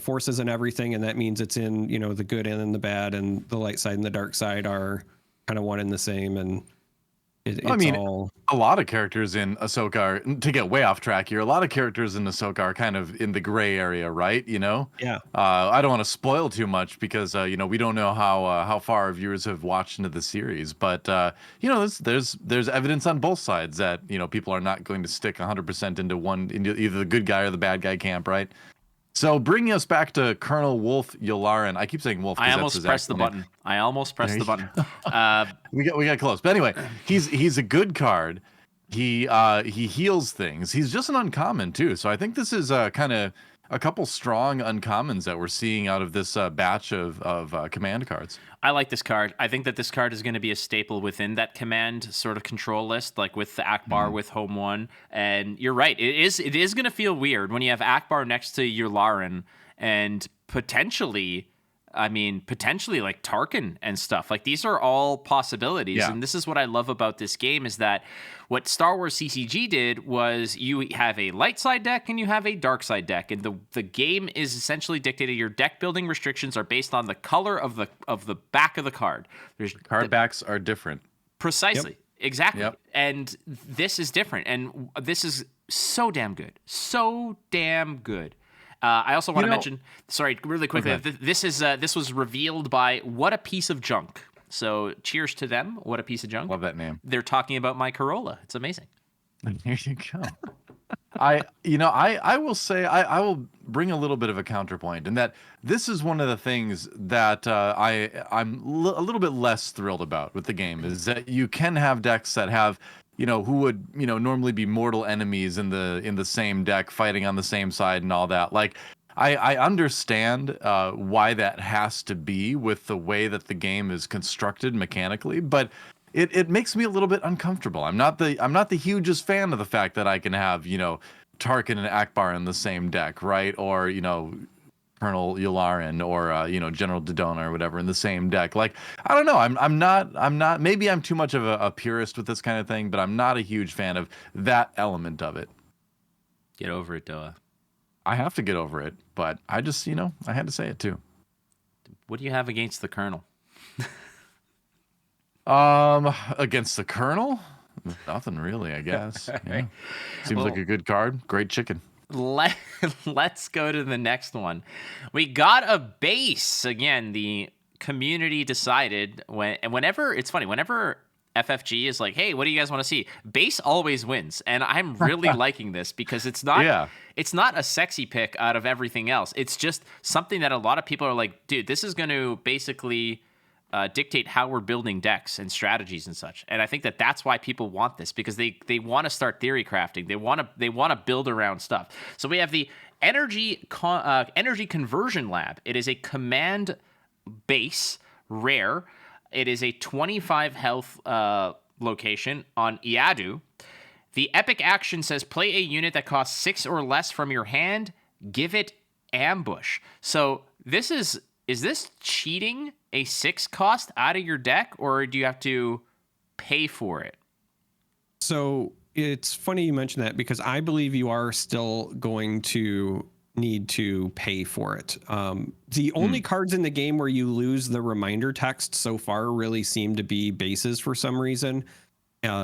Force isn't everything, and that means it's in, you know, the good and in the bad, and the light side and the dark side are kind of one and the same. And a lot of characters in Ahsoka are, to get way off track here, a lot of characters in Ahsoka are kind of in the gray area, right? You know? Yeah. I don't want to spoil too much because, you know, we don't know how far our viewers have watched into the series. But, you know, there's evidence on both sides that, you know, people are not going to stick 100% into either the good guy or the bad guy camp, right? So bringing us back to Colonel Wolf Yularen. I keep saying Wolf. I almost pressed the button. We got close. But anyway, he's a good card. He heals things. He's just an uncommon too. So I think this is kind of a couple strong uncommons that we're seeing out of this batch of command cards. I like this card. I think that this card is going to be a staple within that command sort of control list, like with the Akbar with Home 1. And you're right. It is going to feel weird when you have Akbar next to Yularen and potentially like Tarkin and stuff. Like these are all possibilities. Yeah. And this is what I love about this game is that what Star Wars CCG did was you have a light side deck and you have a dark side deck. And the game is essentially dictated. Your deck building restrictions are based on the color of the back of the card. Card backs are different. Precisely. Yep. Exactly. Yep. And this is different. And this is so damn good. So damn good. I also want to mention, sorry, really quickly, this was revealed by What a Piece of Junk. So cheers to them. What a Piece of Junk. Love that name. They're talking about my Corolla. It's amazing. There you go. I will say I will bring a little bit of a counterpoint in that this is one of the things that I'm a little bit less thrilled about with the game is that you can have decks that have who would normally be mortal enemies in the same deck fighting on the same side and all that. Like I understand why that has to be with the way that the game is constructed mechanically, but it makes me a little bit uncomfortable. I'm not the hugest fan of the fact that I can have Tarkin and Akbar in the same deck, right? Or Colonel Yularen or General Dodona or whatever in the same deck. Like I don't know. I'm not. Maybe I'm too much of a purist with this kind of thing, but I'm not a huge fan of that element of it. Get over it, Doa. I have to get over it, but I just I had to say it too. What do you have against the Colonel? Against the Colonel? Nothing really, I guess. Yeah. Seems like a good card. Great chicken. Let's go to the next one. We got a base. Again, the community decided whenever FFG is like, hey, what do you guys want to see? Base always wins. And I'm really liking this because it's not a sexy pick out of everything else. It's just something that a lot of people are like, dude, this is going to basically dictate how we're building decks and strategies and such. And I think that that's why people want this, because they want to start theory crafting. They want to build around stuff. So we have the Energy Conversion Lab. It is a command base rare. It is a 25 health location on Iadu. The epic action says play a unit that costs 6 or less from your hand. Give it ambush. So is this cheating a 6 cost out of your deck, or do you have to pay for it? So it's funny you mention that, because I believe you are still going to need to pay for it. The only cards in the game where you lose the reminder text so far really seem to be bases for some reason.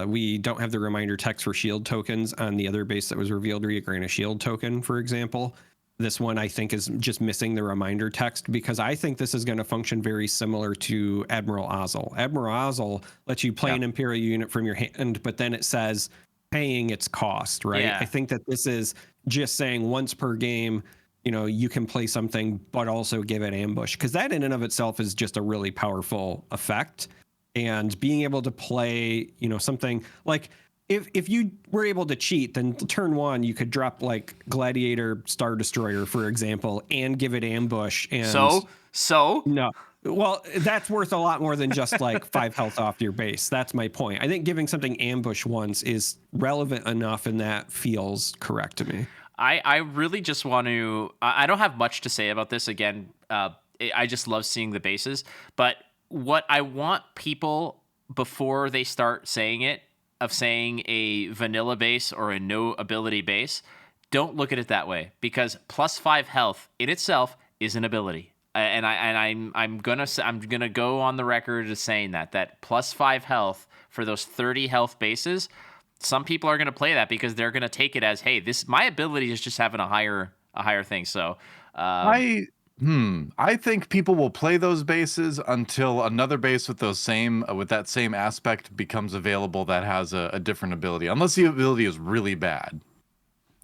We don't have the reminder text for shield tokens on the other base that was revealed where you grant a shield token, for example. This one, I think, is just missing the reminder text, because I think this is going to function very similar to Admiral Ozzel. Admiral Ozzel lets you play an Imperial unit from your hand, but then it says paying its cost, right? Yeah. I think that this is just saying once per game, you can play something, but also give it ambush, because that in and of itself is just a really powerful effect. And being able to play, something like, if you were able to cheat, then turn 1 you could drop like Gladiator Star Destroyer, for example, and give it ambush. And so no, well, that's worth a lot more than just like 5 health off your base. That's my point. I think giving something ambush once is relevant enough, and that feels correct to me. I really just want to. I don't have much to say about this. Again, I just love seeing the bases. But what I want people, before they start saying it, of saying a vanilla base or a no ability base, don't look at it that way, because +5 health in itself is an ability, and I'm gonna go on the record as saying that +5 health for those 30 health bases, some people are gonna play that because they're gonna take it as, hey, my ability is just having a higher thing. So I think people will play those bases until another base with that same aspect becomes available that has a different ability, unless the ability is really bad.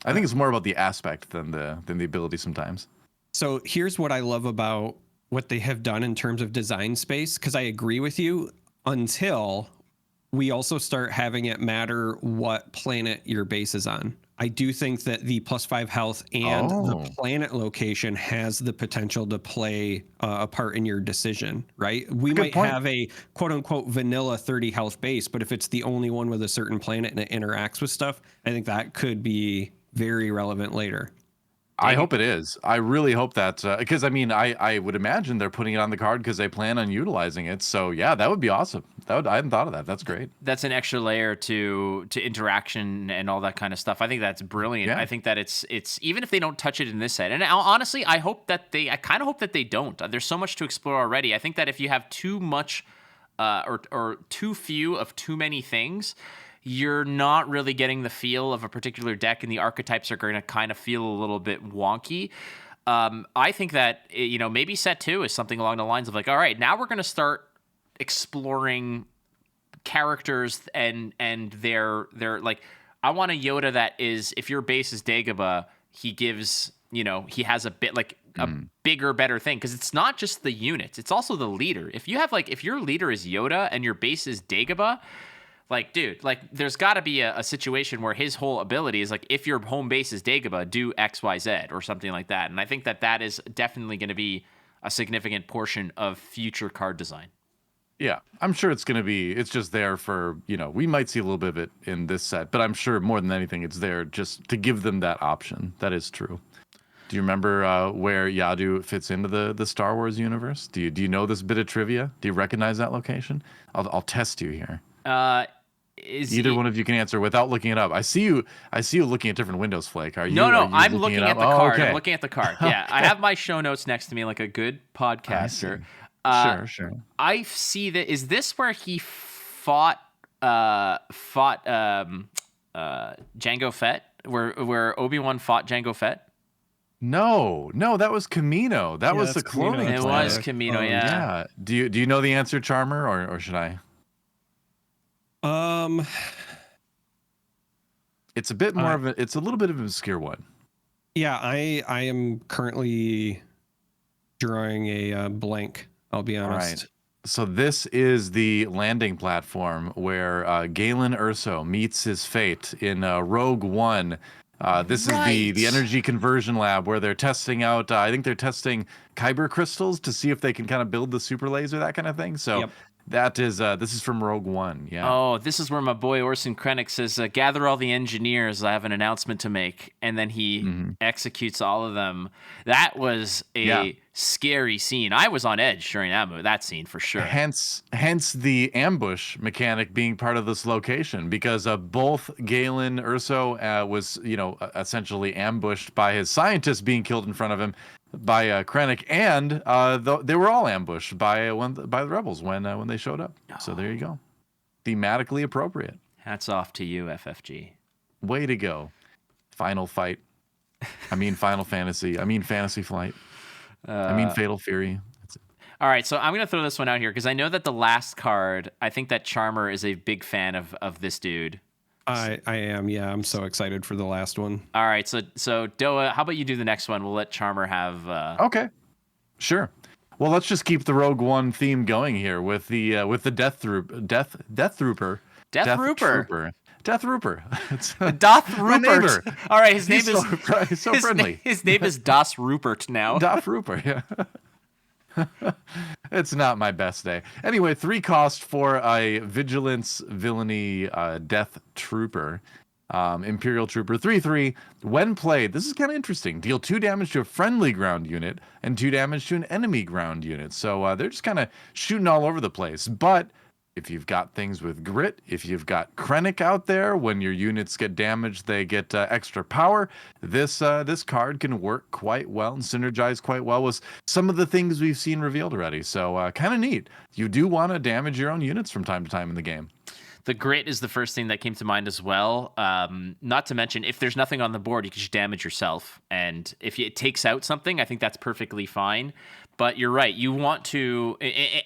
I think it's more about the aspect than the ability sometimes. So here's what I love about what they have done in terms of design space, because I agree with you, until we also start having it matter what planet your base is on. I do think that the +5 health and the planet location has the potential to play a part in your decision, right? We might have a quote unquote vanilla 30 health base, but if it's the only one with a certain planet and it interacts with stuff, I think that could be very relevant later. I hope it is. I really hope that, because I would imagine they're putting it on the card because they plan on utilizing it. So yeah, that would be awesome. I hadn't thought of that. That's great. That's an extra layer to interaction and all that kind of stuff. I think that's brilliant. Yeah. I think that it's even if they don't touch it in this set, and honestly, I kind of hope that they don't. There's so much to explore already. I think that if you have too much or too few of too many things, you're not really getting the feel of a particular deck, and the archetypes are going to kind of feel a little bit wonky. I think that, maybe set 2 is something along the lines of like, all right, now we're going to start exploring characters and their like, I want a Yoda that is, if your base is Dagobah, he gives, he has a bit like a bigger, better thing. Cause it's not just the units, it's also the leader. If you have if your leader is Yoda and your base is Dagobah, like, dude, like there's gotta be a situation where his whole ability is like, if your home base is Dagobah, do X, Y, Z or something like that. And I think that is definitely going to be a significant portion of future card design. Yeah, I'm sure it's just there for, we might see a little bit of it in this set, but I'm sure more than anything, it's there just to give them that option. That is true. Do you remember where Yadu fits into the Star Wars universe? Do you know this bit of trivia? Do you recognize that location? I'll test you here. Either one of you can answer without looking it up. I see you looking at different windows, Flake. Are you? No, are you I'm looking at the card. Okay. I'm looking at the card. Yeah, I have my show notes next to me like a good podcaster. Sure. I see that. Is this where he fought Jango Fett? Where Obi-Wan fought Jango Fett? No, that was Kamino. That was the cloning. It was Kamino. Yeah. Do you know the answer, Charmer, or should I? It's a bit more of it's a little bit of an obscure one. Yeah, I am currently drawing a blank. I'll be honest. All right. So this is the landing platform where Galen Erso meets his fate in Rogue One. This is the energy conversion lab where they're testing out. I think they're testing kyber crystals to see if they can kind of build the super laser, that kind of thing. So. Yep. That is, this is from Rogue One, yeah. Oh, this is where my boy Orson Krennic says, gather all the engineers, I have an announcement to make. And then he executes all of them. That was a scary scene. I was on edge during that scene for sure. Hence the ambush mechanic being part of this location, because both Galen Erso was, essentially ambushed by his scientists being killed in front of him by Krennic, and they were all ambushed by the rebels when they showed up. So there you go, thematically appropriate. Hats off to you, FFG. Way to go. Final Fight. I mean Final Fantasy. I mean Fantasy Flight. I mean Fatal Fury. All right, so I'm going to throw this one out here because I know that the last card, I think that Charmer is a big fan of this dude. I am, yeah. I'm so excited for the last one. All right, so Doa, how about you do the next one? We'll let Charmer have. Okay, sure. Well, let's just keep the Rogue One theme going here with the Death Trooper. It's Doth Rupert. All right, his name is so friendly. His name is Das Rupert now. Das Rupert, yeah. It's not my best day. Anyway, 3 cost for a Vigilance Villainy Death Trooper. Imperial Trooper 3/3. When played, this is kind of interesting. Deal 2 damage to a friendly ground unit and 2 damage to an enemy ground unit. So they're just kind of shooting all over the place. But if you've got things with grit, if you've got Krennic out there, when your units get damaged, they get extra power. This card can work quite well and synergize quite well with some of the things we've seen revealed already. So kind of neat. You do want to damage your own units from time to time in the game. The grit is the first thing that came to mind as well. Not to mention, if there's nothing on the board, you can just damage yourself. And if it takes out something, I think that's perfectly fine. But you're right. You want to...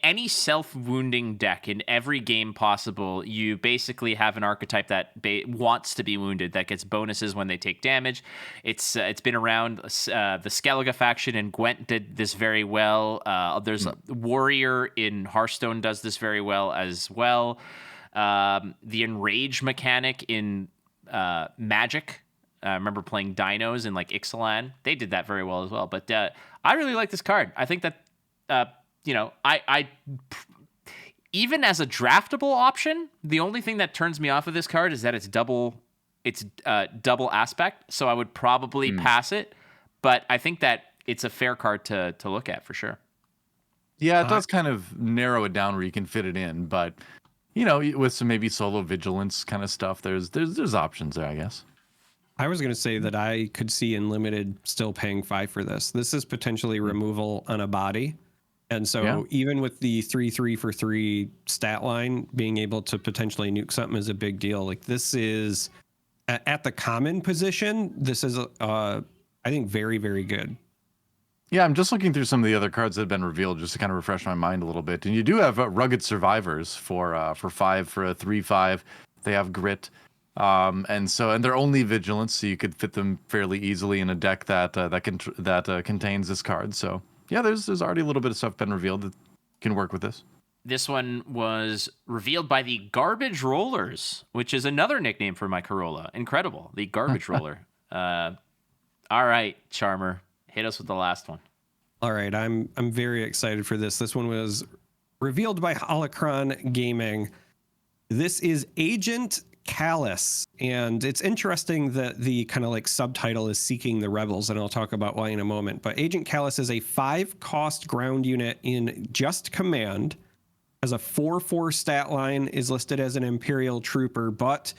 Any self-wounding deck in every game possible, you basically have an archetype that wants to be wounded, that gets bonuses when they take damage. It's been around. The Skellige faction and Gwent did this very well. There's a Warrior in Hearthstone does this very well as well. The Enrage mechanic in Magic. I remember playing Dinos in like Ixalan. They did that very well as well. But I really like this card. I think that, I even as a draftable option, the only thing that turns me off of this card is that it's double aspect. So I would probably pass it. But I think that it's a fair card to look at for sure. Yeah, it does kind of narrow it down where you can fit it in. But, with some maybe solo vigilance kind of stuff, there's options there, I guess. I was going to say that I could see Unlimited still paying $5 for this. This is potentially removal on a body. And so even with the 3 for 3 stat line, being able to potentially nuke something is a big deal. Like this is at the common position. This is, I think, very, very good. Yeah, I'm just looking through some of the other cards that have been revealed just to kind of refresh my mind a little bit. And you do have Rugged Survivors for 5 for a 3/5. They have Grit, and they're only Vigilance, so you could fit them fairly easily in a deck that contains this card. So yeah, there's already a little bit of stuff been revealed that can work with this. This one was revealed by the Garbage Rollers, which is another nickname for my Corolla. Incredible, the Garbage Roller. All right, Charmer. Hit us with the last one. All right, I'm very excited for this. This one was revealed by Holocron Gaming. This is Agent Callus, and it's interesting that the kind of like subtitle is Seeking the Rebels, and I'll talk about why in a moment. But Agent Callus is a 5-cost ground unit in Just Command, has a 4/4 stat line, is listed as an Imperial Trooper, but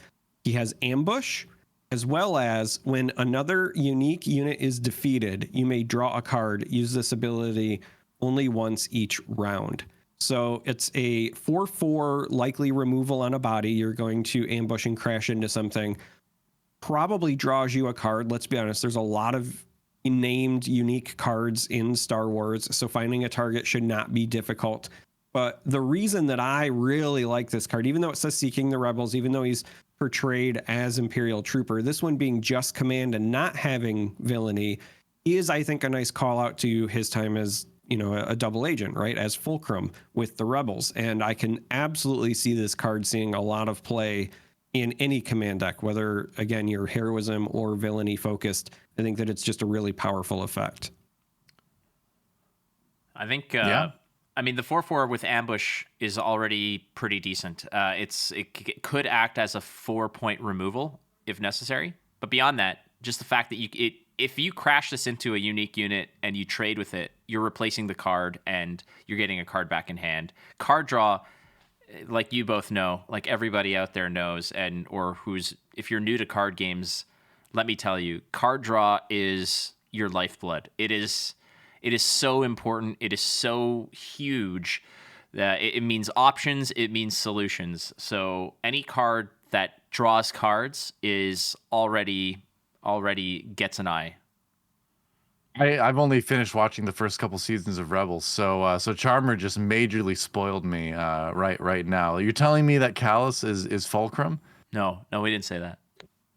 he has Ambush, as well as when another unique unit is defeated, you may draw a card, use this ability only once each round. So it's a 4/4 likely removal on a body. You're going to ambush and crash into something. Probably draws you a card. Let's be honest, there's a lot of named unique cards in Star Wars, so finding a target should not be difficult. But the reason that I really like this card, even though it says Seeking the Rebels, even though he's portrayed as Imperial Trooper, this one being Just Command and not having villainy is, I think, a nice call out to his time as, you know, a double agent, right, as Fulcrum with the Rebels. And I can absolutely see this card seeing a lot of play in any command deck, whether, again, you're heroism or villainy focused. I think that it's just a really powerful effect. I think I mean, the 4/4 with Ambush is already pretty decent. It could act as a 4-point removal if necessary. But beyond that, just the fact that if you crash this into a unique unit and you trade with it, you're replacing the card and you're getting a card back in hand. Card draw, like you both know, like everybody out there knows, if you're new to card games, let me tell you, card draw is your lifeblood. It is so important. It is so huge that it means options. It means solutions. So any card that draws cards is already gets an eye. I've only finished watching the first couple seasons of Rebels, so Charmer just majorly spoiled me right now. You're telling me that Callus is Fulcrum? No, we didn't say that.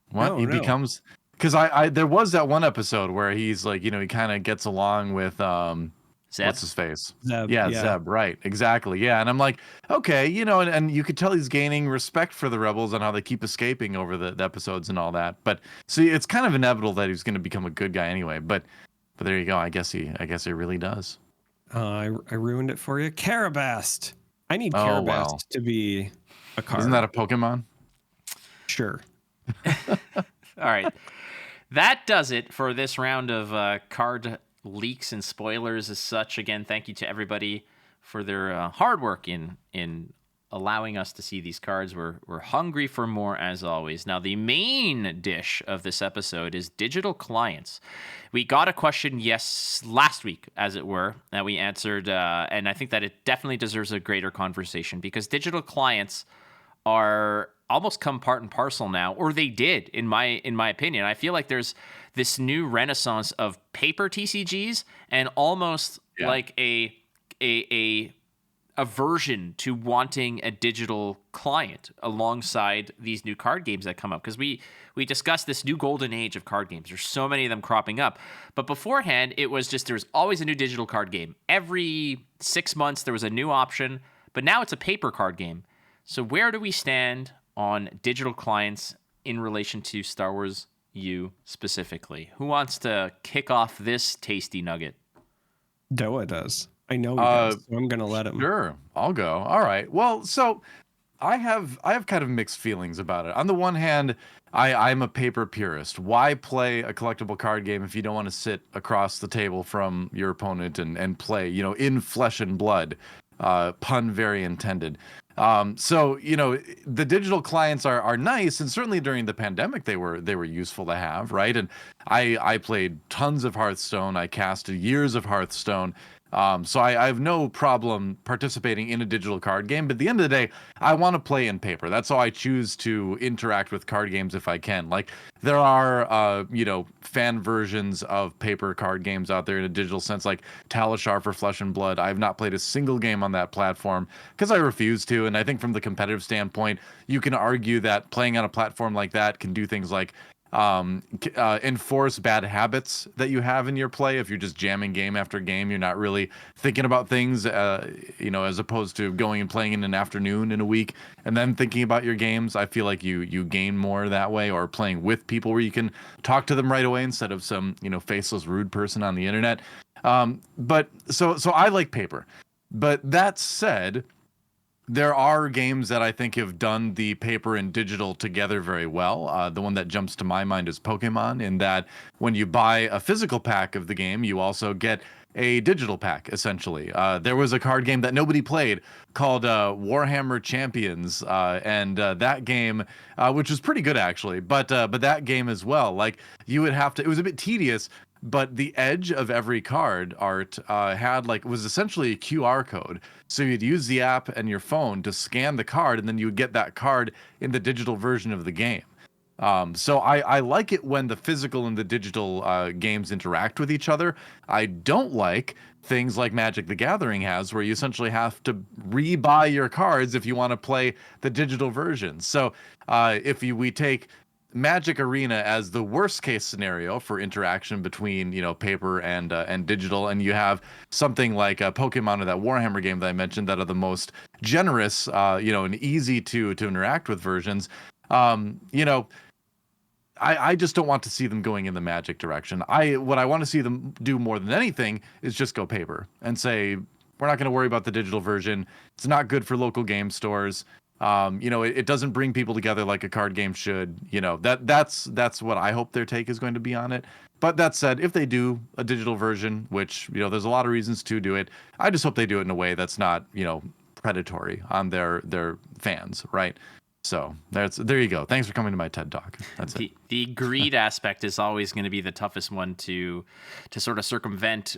What? No, he becomes... Because I there was that one episode where he's like, you know, he kind of gets along with Zeb? What's his face? Zeb, yeah, Zeb, right, exactly, yeah. And I'm like, okay, you know, and you could tell he's gaining respect for the Rebels and how they keep escaping over the episodes and all that. But see, it's kind of inevitable that he's going to become a good guy anyway. But there you go. I guess he really does. I ruined it for you. Carabast. I need Carabast to be a card. Isn't that a Pokemon? Sure. All right. That does it for this round of card leaks and spoilers as such. Again, thank you to everybody for their hard work in allowing us to see these cards. We're hungry for more, as always. Now, the main dish of this episode is digital clients. We got a question, last week, as it were, that we answered, and I think that it definitely deserves a greater conversation because digital clients are almost come part and parcel now, or they did, in my opinion. I feel like there's this new renaissance of paper TCGs and almost like a aversion to wanting a digital client alongside these new card games that come up. Because we discussed this new golden age of card games. There's so many of them cropping up. But beforehand, it was just there's always a new digital card game. Every 6 months, there was a new option. But now it's a paper card game. So where do we stand on digital clients in relation to Star Wars U specifically? Who wants to kick off this tasty nugget? Doa does. I know he does, so I'm going to let him. Sure, I'll go. All right. Well, so I have kind of mixed feelings about it. On the one hand, I'm a paper purist. Why play a collectible card game if you don't want to sit across the table from your opponent and play, you know, in flesh and blood? Pun very intended. So, you know, the digital clients are nice, and certainly during the pandemic they were useful to have, right? And I played tons of Hearthstone. I casted years of Hearthstone, So I have no problem participating in a digital card game, but at the end of the day, I want to play in paper. That's how I choose to interact with card games if I can. Like there are, fan versions of paper card games out there in a digital sense, like Talishar for Flesh and Blood. I have not played a single game on that platform because I refuse to. And I think from the competitive standpoint, you can argue that playing on a platform like that can do things like enforce bad habits that you have in your play. If you're just jamming game after game, you're not really thinking about things, as opposed to going and playing in an afternoon in a week and then thinking about your games. I feel like you gain more that way, or playing with people where you can talk to them right away instead of some, faceless, rude person on the internet. But so I like paper. But that said, there are games that I think have done the paper and digital together very well. The one that jumps to my mind is Pokemon, in that when you buy a physical pack of the game, you also get a digital pack, essentially. There was a card game that nobody played called Warhammer Champions, and that game, which was pretty good actually, but that game as well, like you would have to, it was a bit tedious, but the edge of every card art was essentially a QR code. So you'd use the app and your phone to scan the card, and then you would get that card in the digital version of the game. So I like it when the physical and the digital games interact with each other. I don't like things like Magic the Gathering has, where you essentially have to rebuy your cards if you want to play the digital version. So we take Magic Arena as the worst case scenario for interaction between paper and digital, and you have something like Pokemon or that Warhammer game that I mentioned that are the most generous and easy to interact with versions. I just don't want to see them going in the Magic direction. What I want to see them do more than anything is just go paper and say, we're not going to worry about the digital version. It's not good for local game stores. It doesn't bring people together like a card game should. That's what I hope their take is going to be on it. But that said, if they do a digital version, which, there's a lot of reasons to do it, I just hope they do it in a way that's not, predatory on their fans, right? So there you go. Thanks for coming to my TED Talk. That's it. The greed aspect is always going to be the toughest one to sort of circumvent,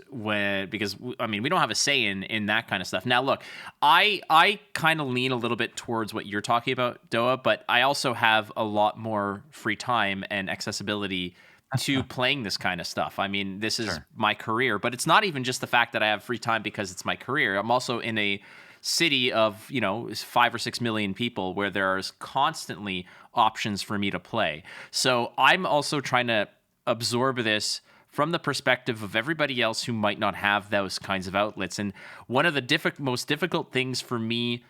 because we don't have a say in that kind of stuff. Now, look, I kind of lean a little bit towards what you're talking about, Doa, but I also have a lot more free time and accessibility to playing this kind of stuff. This is my career, but it's not even just the fact that I have free time because it's my career. I'm also in a city of 5 or 6 million people where there's constantly options for me to play. So I'm also trying to absorb this from the perspective of everybody else who might not have those kinds of outlets. And one of the most difficult things for me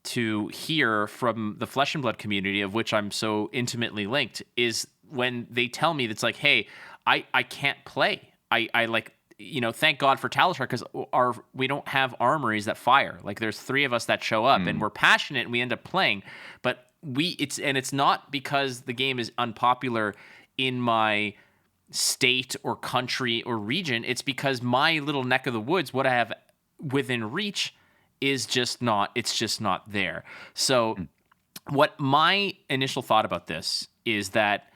to hear from the Flesh and Blood community, of which I'm so intimately linked, is when they tell me that's like, hey, I can't play. I like, thank God for Talishar, because we don't have armories that fire. Like there's 3 of us that show up and we're passionate and we end up playing, but it's not because the game is unpopular in my state or country or region. It's because my little neck of the woods, what I have within reach, is just not there. So what my initial thought about this is that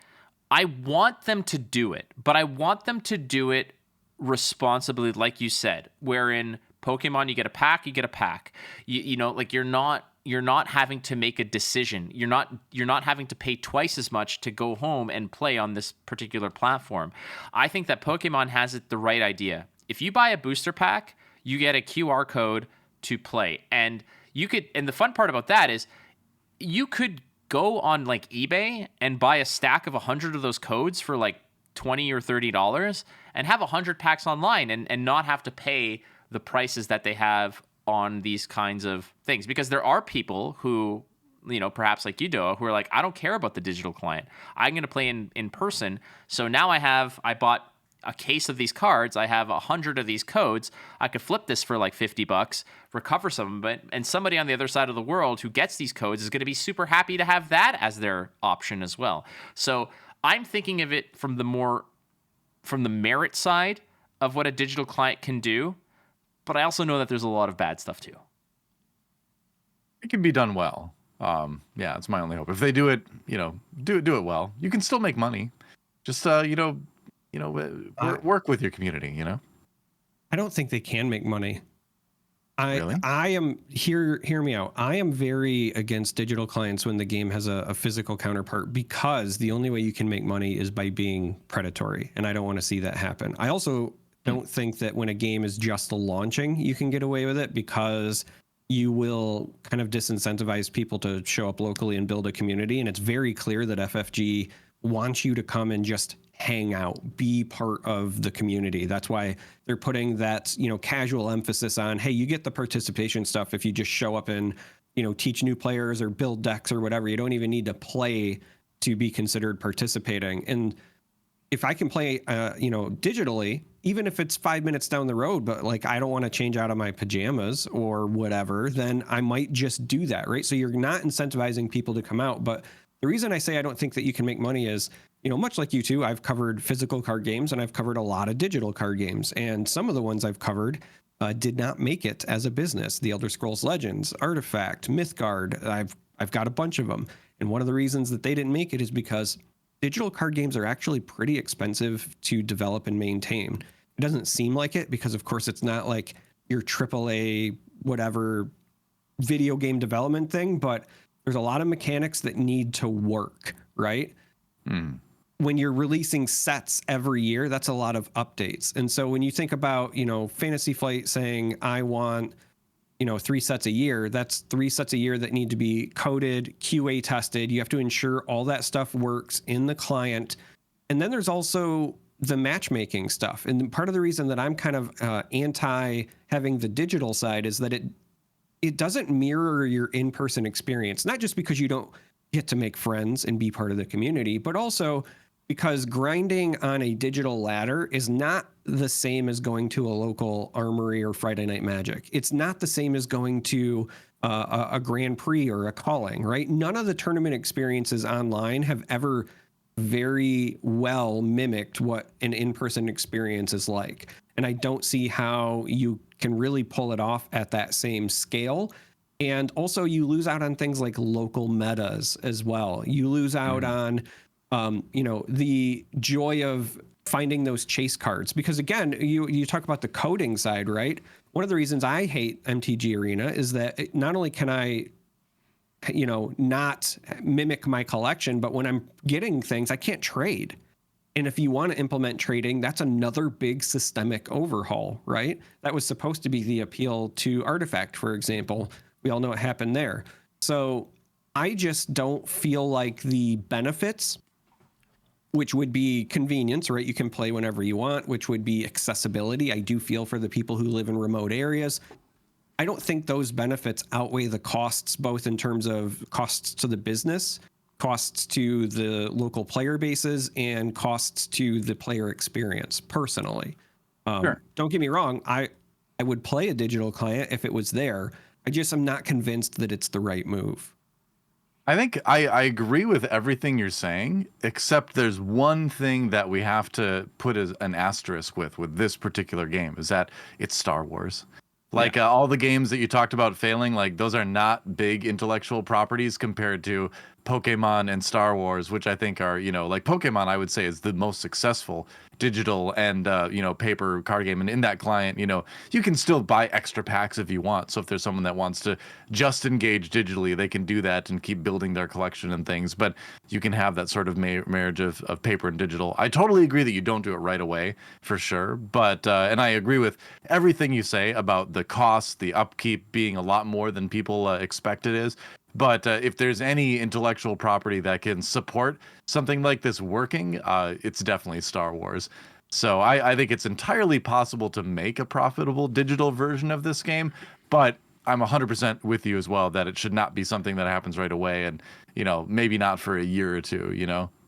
I want them to do it, but I want them to do it responsibly, like you said, wherein Pokemon, you get a pack. Like you're not having to make a decision. You're not having to pay twice as much to go home and play on this particular platform. I think that Pokemon has it the right idea. If you buy a booster pack, you get a QR code to play. And the fun part about that is you could go on like eBay and buy a stack of 100 of those codes for like $20 or $30 and have 100 packs online and not have to pay the prices that they have on these kinds of things. Because there are people who, perhaps like you, Doa, who are like, I don't care about the digital client. I'm going to play in person. So now I bought a case of these cards. I have 100 of these codes. I could flip this for like $50, recover some of it. And somebody on the other side of the world who gets these codes is going to be super happy to have that as their option as well. So I'm thinking of it from the merit side of what a digital client can do, but I also know that there's a lot of bad stuff too. It can be done well. Yeah, it's my only hope. If they do it, do it well. You can still make money. Just work with your community. I don't think they can make money. Really? I am hear me out. I am very against digital clients when the game has a physical counterpart, because the only way you can make money is by being predatory, and I don't want to see that happen. I also don't think that when a game is just launching, you can get away with it, because you will kind of disincentivize people to show up locally and build a community. And it's very clear that FFG wants you to come and just hang out, be part of the community. That's why they're putting that, casual emphasis on, hey, you get the participation stuff if you just show up and, teach new players or build decks or whatever. You don't even need to play to be considered participating. And if I can play, digitally, even if it's 5 minutes down the road, but like, I don't want to change out of my pajamas or whatever, then I might just do that, right? So you're not incentivizing people to come out. But the reason I say I don't think that you can make money is, much like you two, I've covered physical card games and I've covered a lot of digital card games. And some of the ones I've covered did not make it as a business. The Elder Scrolls Legends, Artifact, Mythgard, I've got a bunch of them. And one of the reasons that they didn't make it is because digital card games are actually pretty expensive to develop and maintain. It doesn't seem like it, because of course it's not like your AAA whatever video game development thing, but there's a lot of mechanics that need to work, right? When you're releasing sets every year, that's a lot of updates. And so when you think about, Fantasy Flight saying, I want, 3 sets a year, that's 3 sets a year that need to be coded, QA tested. You have to ensure all that stuff works in the client. And then there's also the matchmaking stuff. And part of the reason that I'm kind of anti having the digital side is that it doesn't mirror your in-person experience, not just because you don't get to make friends and be part of the community, but also because grinding on a digital ladder is not the same as going to a local armory or Friday Night Magic. It's not the same as going to a Grand Prix or a calling, right? None of the tournament experiences online have ever very well mimicked what an in-person experience is like. And I don't see how you can really pull it off at that same scale. And also you lose out on things like local metas as well. You lose out on, the joy of finding those chase cards, because again, you talk about the coding side, right? One of the reasons I hate MTG Arena is that not only can I, not mimic my collection, but when I'm getting things, I can't trade. And if you want to implement trading, that's another big systemic overhaul, right? That was supposed to be the appeal to Artifact, for example. We all know what happened there. So I just don't feel like the benefits, which would be convenience, right? You can play whenever you want, which would be accessibility. I do feel for the people who live in remote areas. I don't think those benefits outweigh the costs, both in terms of costs to the business, costs to the local player bases, and costs to the player experience personally. Sure. Don't get me wrong. I would play a digital client if it was there. I just am not convinced that it's the right move. I think I agree with everything you're saying, except there's one thing that we have to put as an asterisk with this particular game, is that it's Star Wars. Like all the games that you talked about failing, like those are not big intellectual properties compared to Pokemon and Star Wars, which I think are, like Pokemon, I would say is the most successful digital and, paper card game. And in that client, you can still buy extra packs if you want. So if there's someone that wants to just engage digitally, they can do that and keep building their collection and things. But you can have that sort of marriage of paper and digital. I totally agree that you don't do it right away, for sure. But, and I agree with everything you say about the cost, the upkeep being a lot more than people expect it is. But if there's any intellectual property that can support something like this working, it's definitely Star Wars. So I think it's entirely possible to make a profitable digital version of this game, but I'm 100% with you as well that it should not be something that happens right away and, maybe not for a year or two,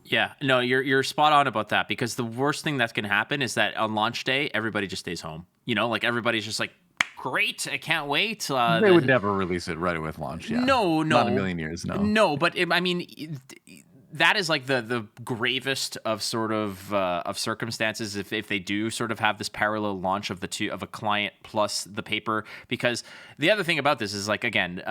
Yeah, no, you're spot on about that, because the worst thing that's going to happen is that on launch day, everybody just stays home. Like everybody's just like, great, I can't wait. They would never release it right away with launch. Yeah. No, not a million years. No, but that is like the gravest of sort of circumstances if they do sort of have this parallel launch of a client plus the paper. Because the other thing about this is, like, again,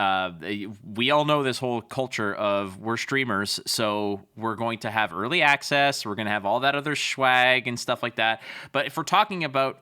we all know this whole culture of we're streamers, so we're going to have early access, we're going to have all that other swag and stuff like that. But if we're talking about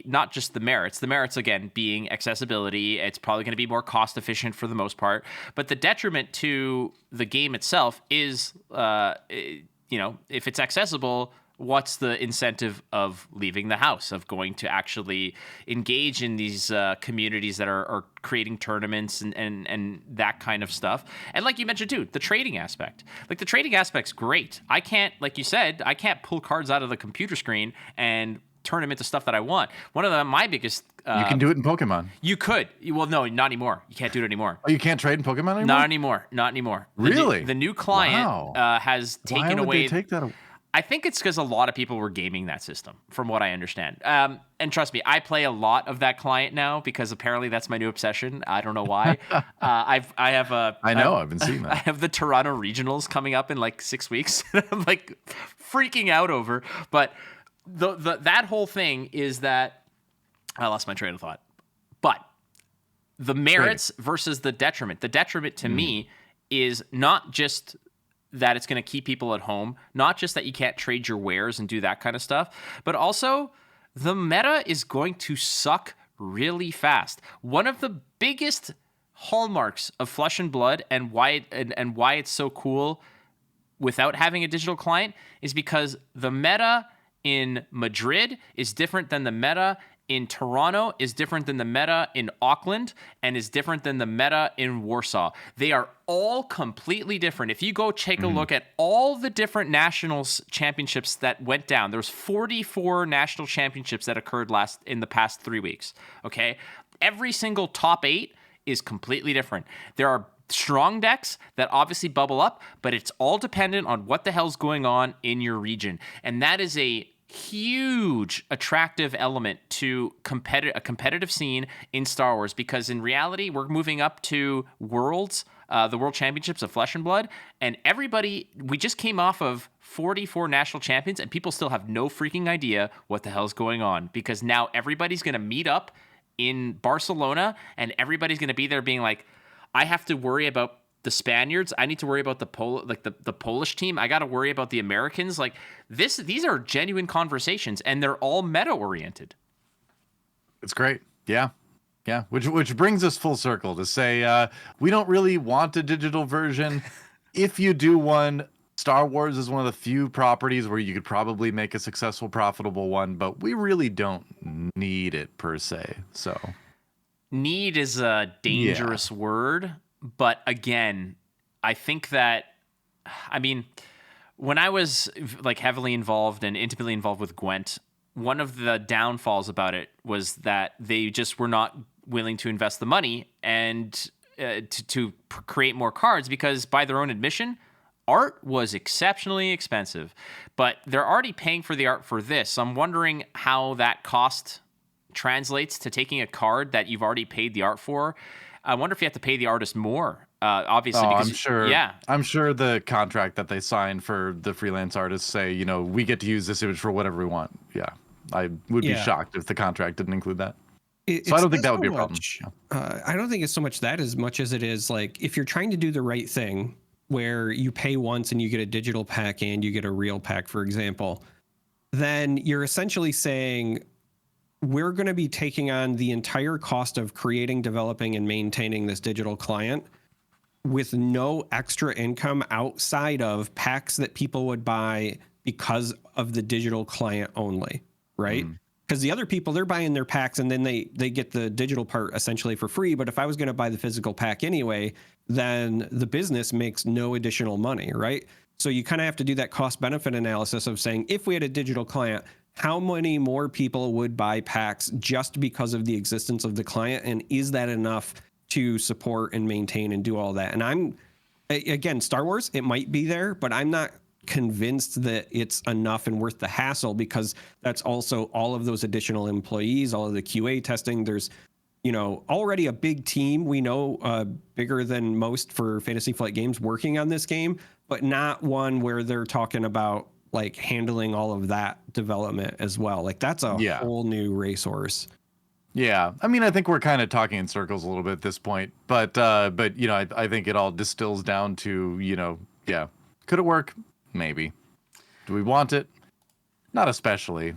not just the merits again being accessibility, it's probably going to be more cost efficient for the most part, but the detriment to the game itself is, if it's accessible, what's the incentive of leaving the house, of going to actually engage in these communities that are creating tournaments and that kind of stuff? And like you mentioned too, the trading aspect. Like, the trading aspect's great. I can't, like you said, I can't pull cards out of the computer screen and turn them into stuff that I want. One of my biggest... you can do it in Pokemon. You could. Well, no, not anymore. You can't do it anymore. Oh, you can't trade in Pokemon anymore? Not anymore. Really? The new client has taken away... Why would they take that away? I think it's because a lot of people were gaming that system, from what I understand. And trust me, I play a lot of that client now because apparently that's my new obsession. I don't know why. I've been seeing that. I have the Toronto Regionals coming up in like 6 weeks. I'm like freaking out over. But that whole thing is that I lost my train of thought. But the merits versus the detriment. The detriment to me is not just that it's going to keep people at home, not just that you can't trade your wares and do that kind of stuff, but also the meta is going to suck really fast. One of the biggest hallmarks of Flesh and Blood and why it's so cool without having a digital client is because the meta in Madrid is different than the meta in Toronto, is different than the meta in Auckland, and is different than the meta in Warsaw. They are all completely different. If you go take a look at all the different nationals championships that went down, there's 44 national championships that occurred in the past 3 weeks. Okay, every single top 8 is completely different. There are strong decks that obviously bubble up, but it's all dependent on what the hell's going on in your region, and that is a huge attractive element to a competitive scene in Star Wars, because in reality we're moving up to worlds, the World Championships of Flesh and Blood, and we just came off of 44 national champions and people still have no freaking idea what the hell's going on, because now everybody's going to meet up in Barcelona and everybody's going to be there being like, I have to worry about the Spaniards, I need to worry about the Polish team, I got to worry about the Americans. Like, these are genuine conversations, and they're all meta oriented. It's great. Yeah. Which brings us full circle to say we don't really want a digital version. If you do one, Star Wars is one of the few properties where you could probably make a successful, profitable one, but we really don't need it per se. So, need is a dangerous word. But again, I think that, when I was like heavily involved and intimately involved with Gwent, one of the downfalls about it was that they just were not willing to invest the money and to create more cards, because by their own admission, art was exceptionally expensive. But they're already paying for the art for this. So I'm wondering how that cost translates to taking a card that you've already paid the art for. I wonder if you have to pay the artist more, obviously. Because, I'm sure. Yeah, I'm sure the contract that they sign for the freelance artists say, we get to use this image for whatever we want. Yeah, I would be shocked if the contract didn't include that. So I don't think that would be a problem. I don't think it's so much that as much as it is like, if you're trying to do the right thing, where you pay once and you get a digital pack and you get a real pack, for example, then you're essentially saying, we're going to be taking on the entire cost of creating, developing, and maintaining this digital client with no extra income outside of packs that people would buy because of the digital client only, right? Because the other people, they're buying their packs and then they get the digital part essentially for free. But if I was going to buy the physical pack anyway, then the business makes no additional money, right? So you kind of have to do that cost benefit analysis of saying, if we had a digital client, how many more people would buy packs just because of the existence of the client? And is that enough to support and maintain and do all that? And again, Star Wars, it might be there, but I'm not convinced that it's enough and worth the hassle, because that's also all of those additional employees, all of the QA testing. There's already a big team. We know bigger than most for Fantasy Flight Games working on this game, but not one where they're talking about like handling all of that development as well. Like that's a whole new racehorse. Yeah, I mean, I think we're kind of talking in circles a little bit at this point, but I think it all distills down to could it work? Maybe. Do we want it? Not especially,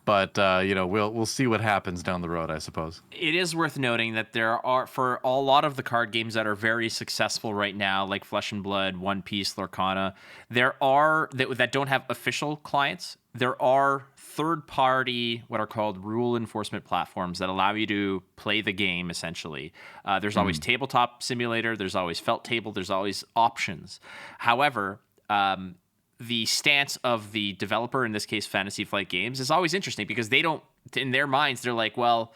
but we'll see what happens down the road, I suppose. It is worth noting that there are, for a lot of the card games that are very successful right now, like Flesh and Blood, One Piece, Lorcana, there are that don't have official clients. There are third-party, what are called rule enforcement platforms that allow you to play the game, essentially. There's always Tabletop Simulator, there's always Felt Table, there's always options. However, the stance of the developer, in this case Fantasy Flight Games, is always interesting because they don't, in their minds, they're like, well,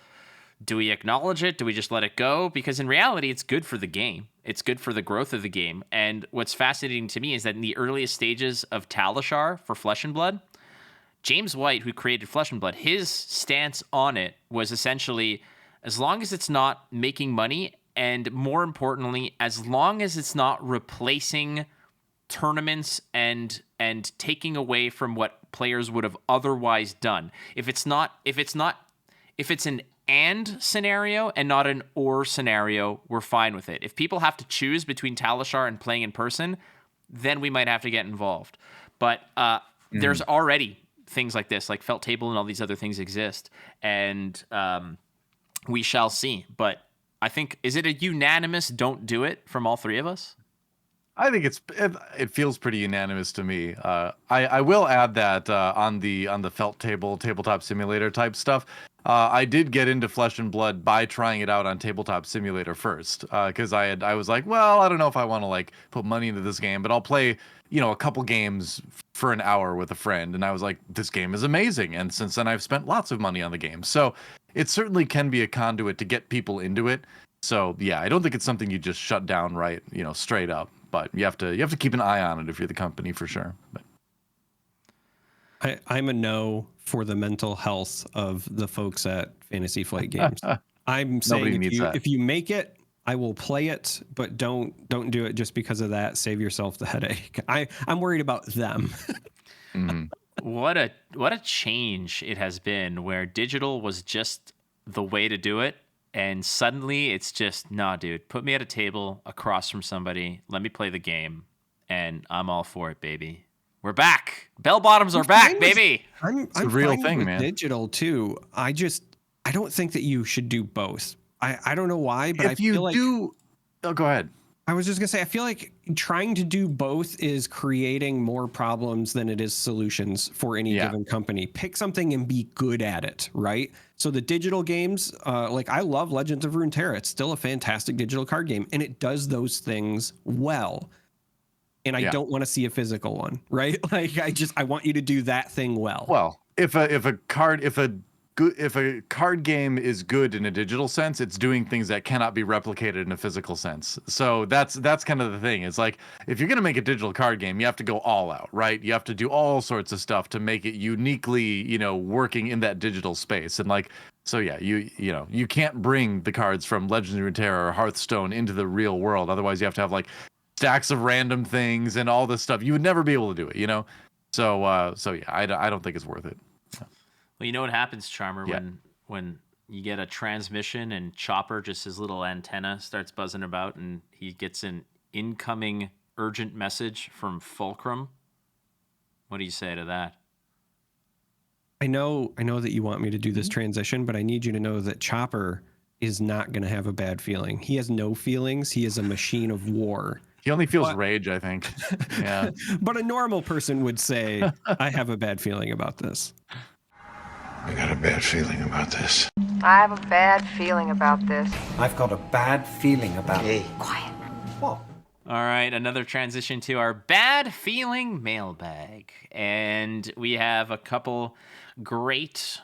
do we acknowledge it? Do we just let it go? Because in reality, it's good for the game. It's good for the growth of the game. And what's fascinating to me is that in the earliest stages of Talishar for Flesh and Blood, James White, who created Flesh and Blood, his stance on it was essentially, as long as it's not making money, and more importantly, as long as it's not replacing tournaments and taking away from what players would have otherwise done. If it's an and scenario and not an or scenario, we're fine with it. If people have to choose between Talishar and playing in person, then we might have to get involved. But there's already things like this, like Felt Table and all these other things exist, and we shall see. But I think, is it a unanimous don't do it from all three of us? I think it feels pretty unanimous to me. I will add that on the Felt Table, Tabletop Simulator type stuff, I did get into Flesh and Blood by trying it out on Tabletop Simulator first, because I was like, well, I don't know if I want to like put money into this game, but I'll play a couple games for an hour with a friend, and I was like, this game is amazing, and since then I've spent lots of money on the game, so it certainly can be a conduit to get people into it. So yeah, I don't think it's something you just shut down right, straight up. But you have to keep an eye on it if you're the company, for sure. But I'm a no for the mental health of the folks at Fantasy Flight Games. I'm saying if you make it, I will play it, but don't do it just because of that. Save yourself the headache. I'm worried about them. What a change it has been, where digital was just the way to do it. And suddenly it's just, nah, dude, put me at a table across from somebody. Let me play the game. And I'm all for it, baby. We're back. Bell bottoms are back, baby. I'm a real fine thing, with man. Digital too. I don't think that you should do both. I don't know why, but I feel like go ahead. I was just gonna say, I feel like trying to do both is creating more problems than it is solutions for any given company. Pick something and be good at it, right? So the digital games, I love Legends of Runeterra. It's still a fantastic digital card game, and it does those things well. And I don't want to see a physical one, right? Like I want you to do that thing well. Well, if a card game is good in a digital sense, it's doing things that cannot be replicated in a physical sense. So that's kind of the thing. It's like, if you're going to make a digital card game, you have to go all out, right? You have to do all sorts of stuff to make it uniquely, working in that digital space. And you can't bring the cards from Legends of Runeterra or Hearthstone into the real world. Otherwise you have to have like stacks of random things and all this stuff. You would never be able to do it, So I don't think it's worth it. Well, you know what happens, Charmer, when you get a transmission and Chopper, just his little antenna, starts buzzing about, and he gets an incoming urgent message from Fulcrum. What do you say to that? I know that you want me to do this transition, but I need you to know that Chopper is not going to have a bad feeling. He has no feelings. He is a machine of war. He only feels rage, I think. Yeah. But a normal person would say, I have a bad feeling about this. I got a bad feeling about this. I have a bad feeling about this. I've got a bad feeling about it. Quiet. What? All right, another transition to our bad feeling mailbag. And we have a couple great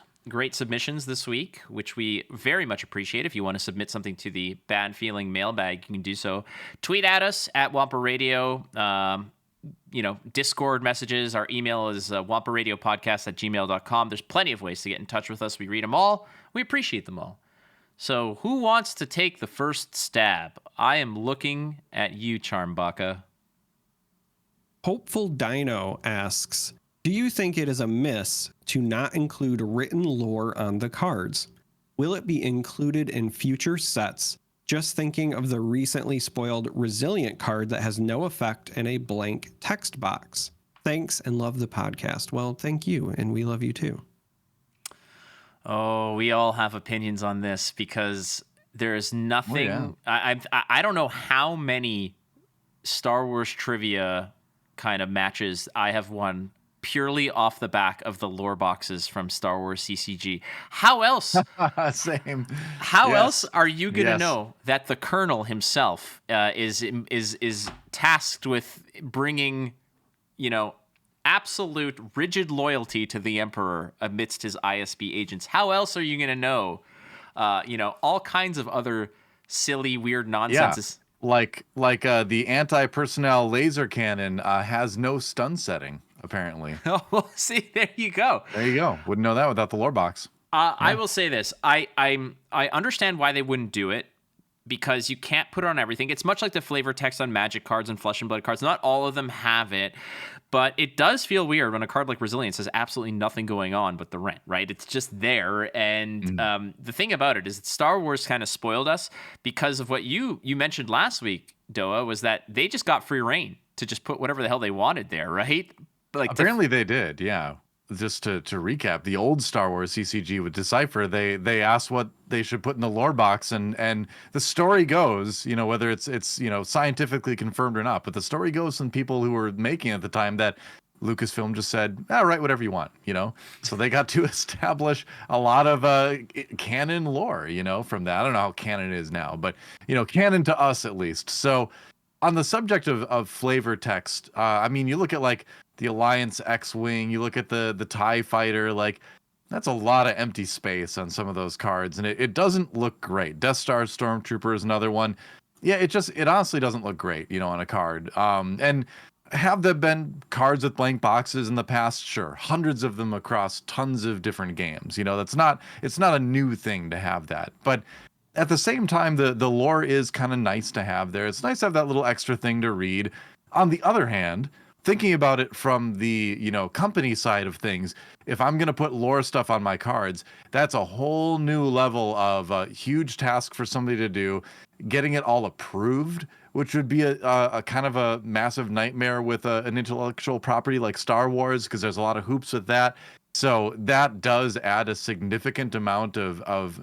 submissions this week, which we very much appreciate. If you want to submit something to the bad feeling mailbag, you can do so. Tweet at us at Wampa Radio. Discord messages. Our email is wamparadiopodcast@gmail.com. There's plenty of ways to get in touch with us. We read them all. We appreciate them all. So who wants to take the first stab? I am looking at you, Charmbaka. Hopeful Dino asks, do you think it is a miss to not include written lore on the cards? Will it be included in future sets? Just thinking of the recently spoiled Resilient card that has no effect and a blank text box. Thanks and love the podcast. Well, thank you, and we love you too. Oh, we all have opinions on this because there is nothing. Oh, yeah. I don't know how many Star Wars trivia kind of matches I have won purely off the back of the lore boxes from Star Wars CCG. How else? Same. How else are you going to Yes. know that the Colonel himself is tasked with bringing, absolute rigid loyalty to the Emperor amidst his ISB agents? How else are you going to know, all kinds of other silly, weird nonsense? Like the anti-personnel laser cannon has no stun setting, apparently. Oh, well, see, there you go. There you go. Wouldn't know that without the lore box. I will say this. I understand why they wouldn't do it, because you can't put it on everything. It's much like the flavor text on Magic cards and Flesh and Blood cards. Not all of them have it, but it does feel weird when a card like Resilience has absolutely nothing going on but the rent, right? It's just there. And the thing about it is that Star Wars kind of spoiled us because of what you mentioned last week, Doa, was that they just got free reign to just put whatever the hell they wanted there, right? Like Apparently they did, yeah. Just to recap, the old Star Wars CCG with Decipher, they asked what they should put in the lore box, and the story goes, whether it's scientifically confirmed or not, but the story goes from people who were making it at the time that Lucasfilm just said, write whatever you want, So they got to establish a lot of canon lore, from that. I don't know how canon is now, but canon to us at least. So on the subject of flavor text, you look at like the Alliance X-Wing, you look at the TIE Fighter, like that's a lot of empty space on some of those cards, and it doesn't look great. Death Star Stormtrooper is another one. Yeah, it honestly doesn't look great, on a card. And have there been cards with blank boxes in the past? Sure. Hundreds of them across tons of different games. It's not a new thing to have that. But at the same time, the lore is kind of nice to have there. It's nice to have that little extra thing to read. On the other hand, thinking about it from the company side of things, if I'm going to put lore stuff on my cards, that's a whole new level of a huge task for somebody to do. Getting it all approved, which would be a kind of a massive nightmare with an intellectual property like Star Wars, because there's a lot of hoops with that. So that does add a significant amount of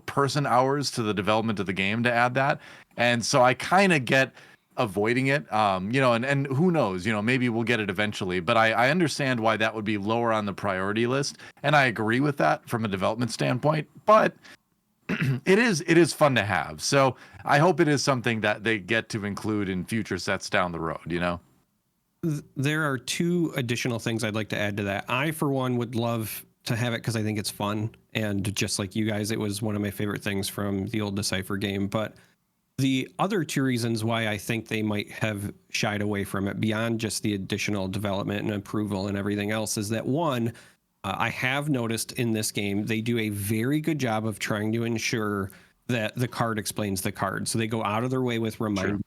person hours to the development of the game to add that. And so I kind of get avoiding it, and who knows, maybe we'll get it eventually, but I understand why that would be lower on the priority list, and I agree with that from a development standpoint, but it is fun to have. So I hope it is something that they get to include in future sets down the road, There are two additional things I'd like to add to that. I, for one, would love to have it because I think it's fun, and just like you guys, it was one of my favorite things from the old Decipher game, but the other two reasons why I think they might have shied away from it beyond just the additional development and approval and everything else is that, one, I have noticed in this game, they do a very good job of trying to ensure that the card explains the card. So they go out of their way with reminders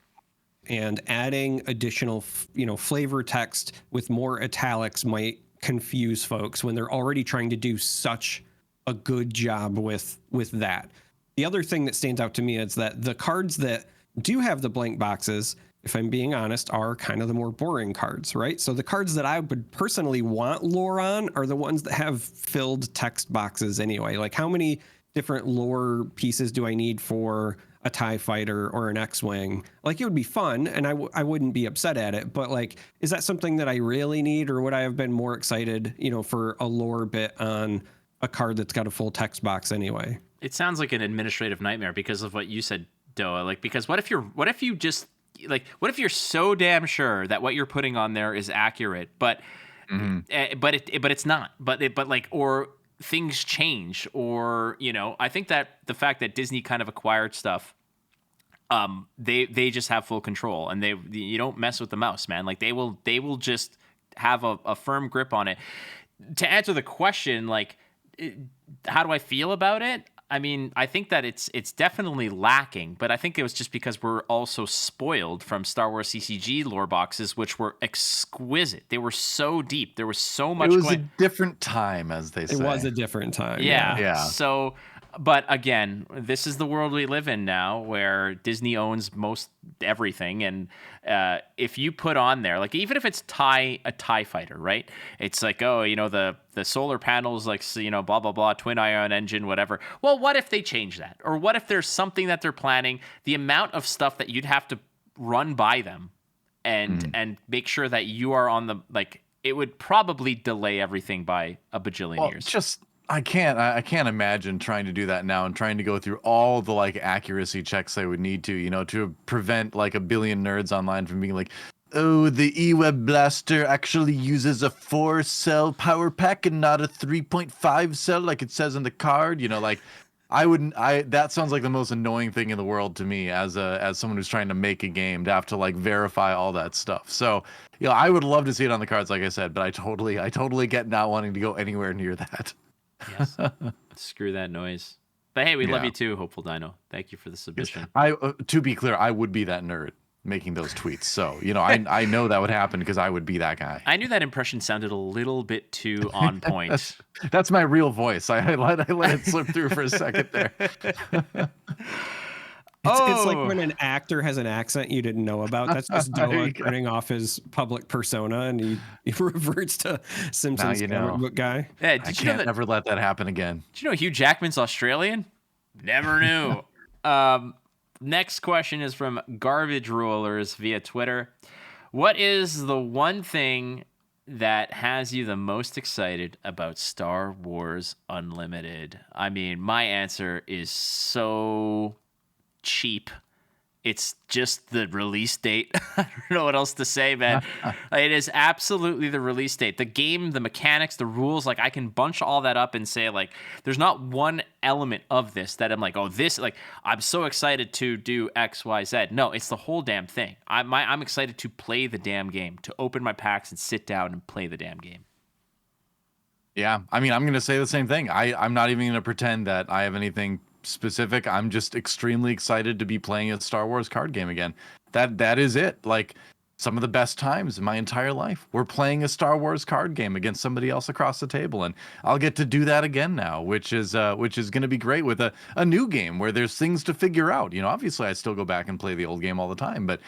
and adding additional, flavor text with more italics might confuse folks when they're already trying to do such a good job with that. The other thing that stands out to me is that the cards that do have the blank boxes, if I'm being honest, are kind of the more boring cards, right? So the cards that I would personally want lore on are the ones that have filled text boxes anyway. Like, how many different lore pieces do I need for a TIE Fighter or an X-Wing? Like, it would be fun, and I wouldn't be upset at it, but like, is that something that I really need, or would I have been more excited, for a lore bit on a card that's got a full text box anyway? It sounds like an administrative nightmare because of what you said, Doa. Like, because what if you're so damn sure that what you're putting on there is accurate, but it's not. Or things change, or I think that the fact that Disney kind of acquired stuff, they just have full control, and you don't mess with the mouse, man. Like, they will just have a firm grip on it. To answer the question, like, how do I feel about it? I mean, I think that it's definitely lacking, but I think it was just because we're also spoiled from Star Wars CCG lore boxes, which were exquisite. They were so deep. There was so much. It was a different time, as they say. It was a different time. Yeah. So, but again, this is the world we live in now, where Disney owns most everything, and if you put on there, like, even if it's a TIE fighter, right? It's like, oh, the solar panels, like, blah blah blah, twin ion engine, whatever. Well, what if they change that, or what if there's something that they're planning? The amount of stuff that you'd have to run by them, and make sure that you are on the, like, it would probably delay everything by a bajillion years. I can't imagine trying to do that now and trying to go through all the, like, accuracy checks I would need to prevent, like, a billion nerds online from being like, oh, the E-Web Blaster actually uses a 4-cell power pack and not a 3.5 cell like it says in the card. That sounds like the most annoying thing in the world to me as someone who's trying to make a game, to have to, like, verify all that stuff. So, I would love to see it on the cards, like I said, but I totally get not wanting to go anywhere near that. Yes. Screw that noise. But hey, we love you too, Hopeful Dino. Thank you for the submission. To be clear, I would be that nerd making those tweets. So, I know that would happen because I would be that guy. I knew that impression sounded a little bit too on point. That's my real voice. I let it slip through for a second there. It's like when an actor has an accent you didn't know about. That's just Dylan turning off his public persona, and he reverts to Simpsons comic book guy. Yeah, I can't never let that happen again. Did you know Hugh Jackman's Australian? Never knew. Next question is from Garbage Rollers via Twitter. What is the one thing that has you the most excited about Star Wars Unlimited? I mean, my answer is so cheap. It's just the release date. I don't know what else to say, man. It is absolutely the release date. The game, the mechanics, the rules, like, I can bunch all that up and say, like, there's not one element of this that I'm like, oh, this, like, I'm so excited to do X, Y, Z. No, it's the whole damn thing. I'm excited to play the damn game, to open my packs and sit down and play the damn game. Yeah, I mean, I'm going to say the same thing. I'm not even going to pretend that I have anything specific. I'm just extremely excited to be playing a Star Wars card game again. That is it. Like, some of the best times in my entire life, we're playing a Star Wars card game against somebody else across the table, and I'll get to do that again now, which is going to be great with a new game where there's things to figure out. Obviously I still go back and play the old game all the time, but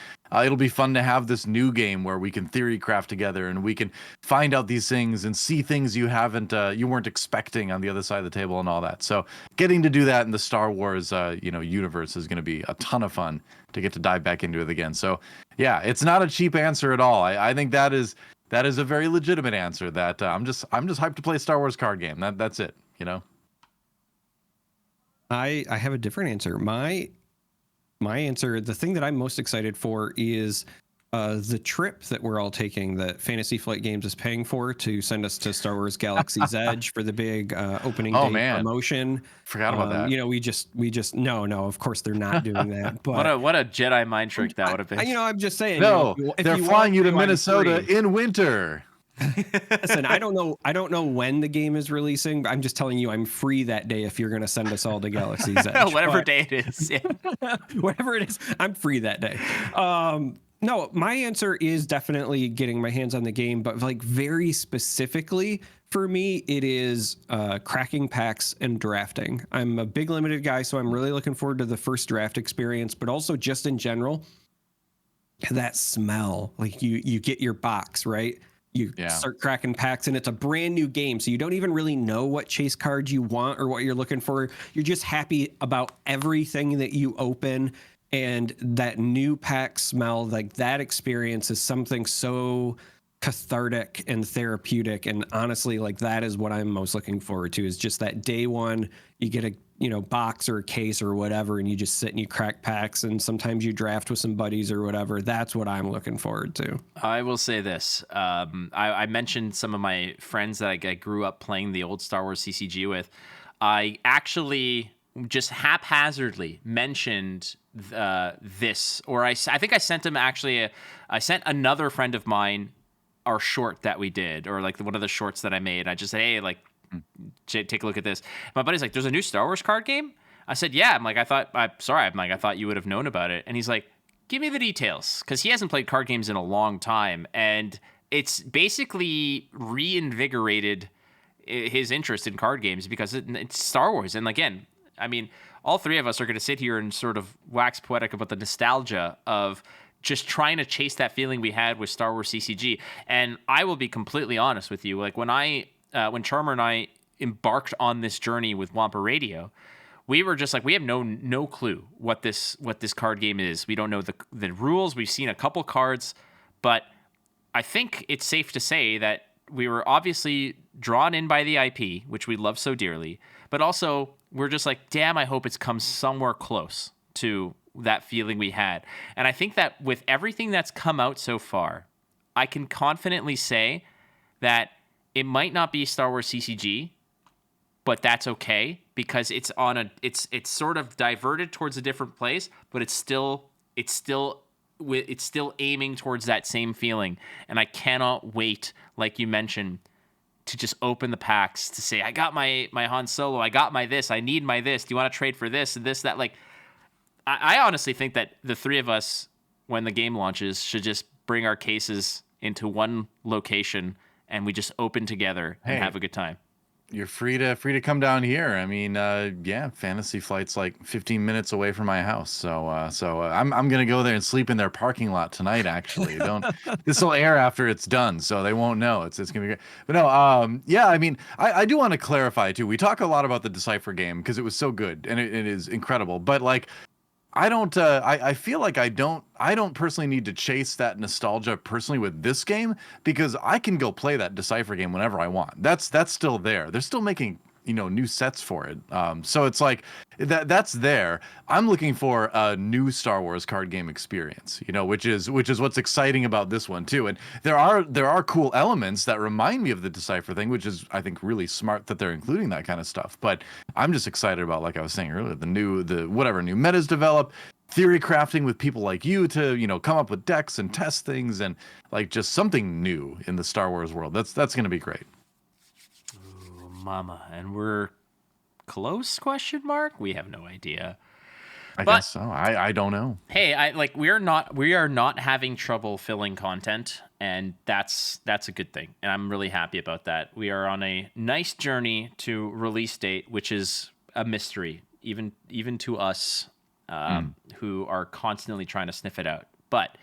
it'll be fun to have this new game where we can theory craft together and we can find out these things and see things you weren't expecting on the other side of the table and all that. So getting to do that in the Star Wars universe is going to be a ton of fun to get to dive back into it again. So yeah, it's not a cheap answer at all. I think that is a very legitimate answer. That I'm just hyped to play a Star Wars card game. That's it. I have a different answer. My answer, the thing that I'm most excited for, is the trip that we're all taking, that Fantasy Flight Games is paying for, to send us to Star Wars Galaxy's Edge for the big opening day promotion. Forgot about that. We just no, of course they're not doing that. But what a Jedi mind trick that would have been. I'm just saying. No, they're flying you to Minnesota in winter. Listen, I don't know when the game is releasing, but I'm just telling you, I'm free that day if you're going to send us all to Galaxy's Edge. Whatever day it is. Yeah. Whatever it is, I'm free that day. No, my answer is definitely getting my hands on the game, but, like, very specifically for me, it is cracking packs and drafting. I'm a big limited guy, so I'm really looking forward to the first draft experience, but also just in general, that smell. Like, you get your box, right? You start cracking packs, and it's a brand new game, so you don't even really know what chase cards you want or what you're looking for. You're just happy about everything that you open, and that new pack smell, like, that experience is something so cathartic and therapeutic. And honestly, like, that is what I'm most looking forward to, is just that day one, you get a box or a case or whatever, and you just sit and you crack packs, and sometimes you draft with some buddies or whatever. That's what I'm looking forward to. I will say this. I mentioned some of my friends that I grew up playing the old Star Wars CCG with. I actually just haphazardly mentioned this, or I think I sent him I sent another friend of mine our short that we did, or like one of the shorts that I made. I just said, hey, like, take a look at this. My buddy's like, there's a new Star Wars card game? I said, yeah. I'm like, I thought you would have known about it. And he's like, give me the details. Because he hasn't played card games in a long time. And it's basically reinvigorated his interest in card games because it's Star Wars. And again, I mean, all three of us are going to sit here and sort of wax poetic about the nostalgia of just trying to chase that feeling we had with Star Wars CCG. And I will be completely honest with you. Like when Charm3r and I embarked on this journey with Wampa Radio, we were just like, we have no clue what this card game is. We don't know the rules. We've seen a couple cards, but I think it's safe to say that we were obviously drawn in by the IP, which we love so dearly, but also we're just like, damn, I hope it's come somewhere close to that feeling we had. And I think that with everything that's come out so far, I can confidently say that it might not be Star Wars CCG, but that's okay because it's sort of diverted towards a different place, but it's still aiming towards that same feeling. And I cannot wait, like you mentioned, to just open the packs to say, I got my Han Solo, I got my this, I need my this. Do you want to trade for this and this, that? Like, I honestly think that the three of us, when the game launches, should just bring our cases into one location and we just open together and have a good time. You're free to come down here. I mean, Fantasy Flight's like 15 minutes away from my house, so I'm gonna go there and sleep in their parking lot tonight. Actually, this will air after it's done, so they won't know. It's gonna be great. But no, I mean, I do want to clarify too. We talk a lot about the Decipher game because it was so good and it is incredible. But like, I don't. I feel like I don't personally need to chase that nostalgia personally with this game because I can go play that Decipher game whenever I want. That's still there. They're still making new sets for it. So it's like that's there. I'm looking for a new Star Wars card game experience. Which is what's exciting about this one too. And there are cool elements that remind me of the Decipher thing, which is I think really smart that they're including that kind of stuff. But I'm just excited about, like I was saying earlier, the whatever new metas develop. Theory crafting with people like you to come up with decks and test things and like just something new in the Star Wars world. That's going to be great. Ooh, mama, and we're close? ? We have no idea. I guess so. I don't know. Hey, we are not having trouble filling content, and that's a good thing, and I'm really happy about that. We are on a nice journey to release date, which is a mystery, even to us. Who are constantly trying to sniff it out. But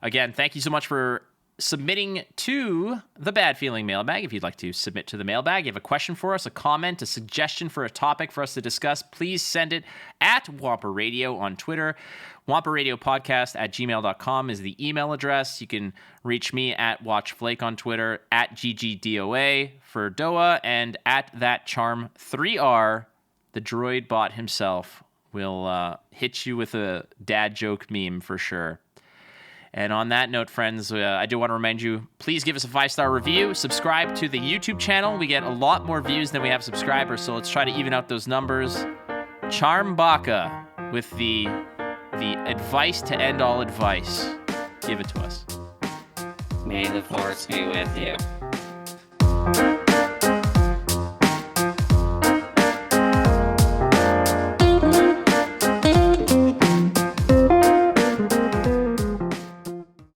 again, thank you so much for submitting to the Bad Feeling Mailbag. If you'd like to submit to the mailbag, you have a question for us, a comment, a suggestion for a topic for us to discuss, please send it at Wampa Radio on Twitter. Wampa Radio Podcast at gmail.com is the email address. You can reach me at Watch Flake on Twitter, at GGDOA for Doa, and at that Charm3r, the droid bot himself, will hit you with a dad joke meme for sure. And on that note, friends, I do want to remind you, please give us a 5-star review. Subscribe to the YouTube channel. We get a lot more views than we have subscribers, so let's try to even out those numbers. Charm Baka with the advice to end all advice. Give it to us. May the Force be with you.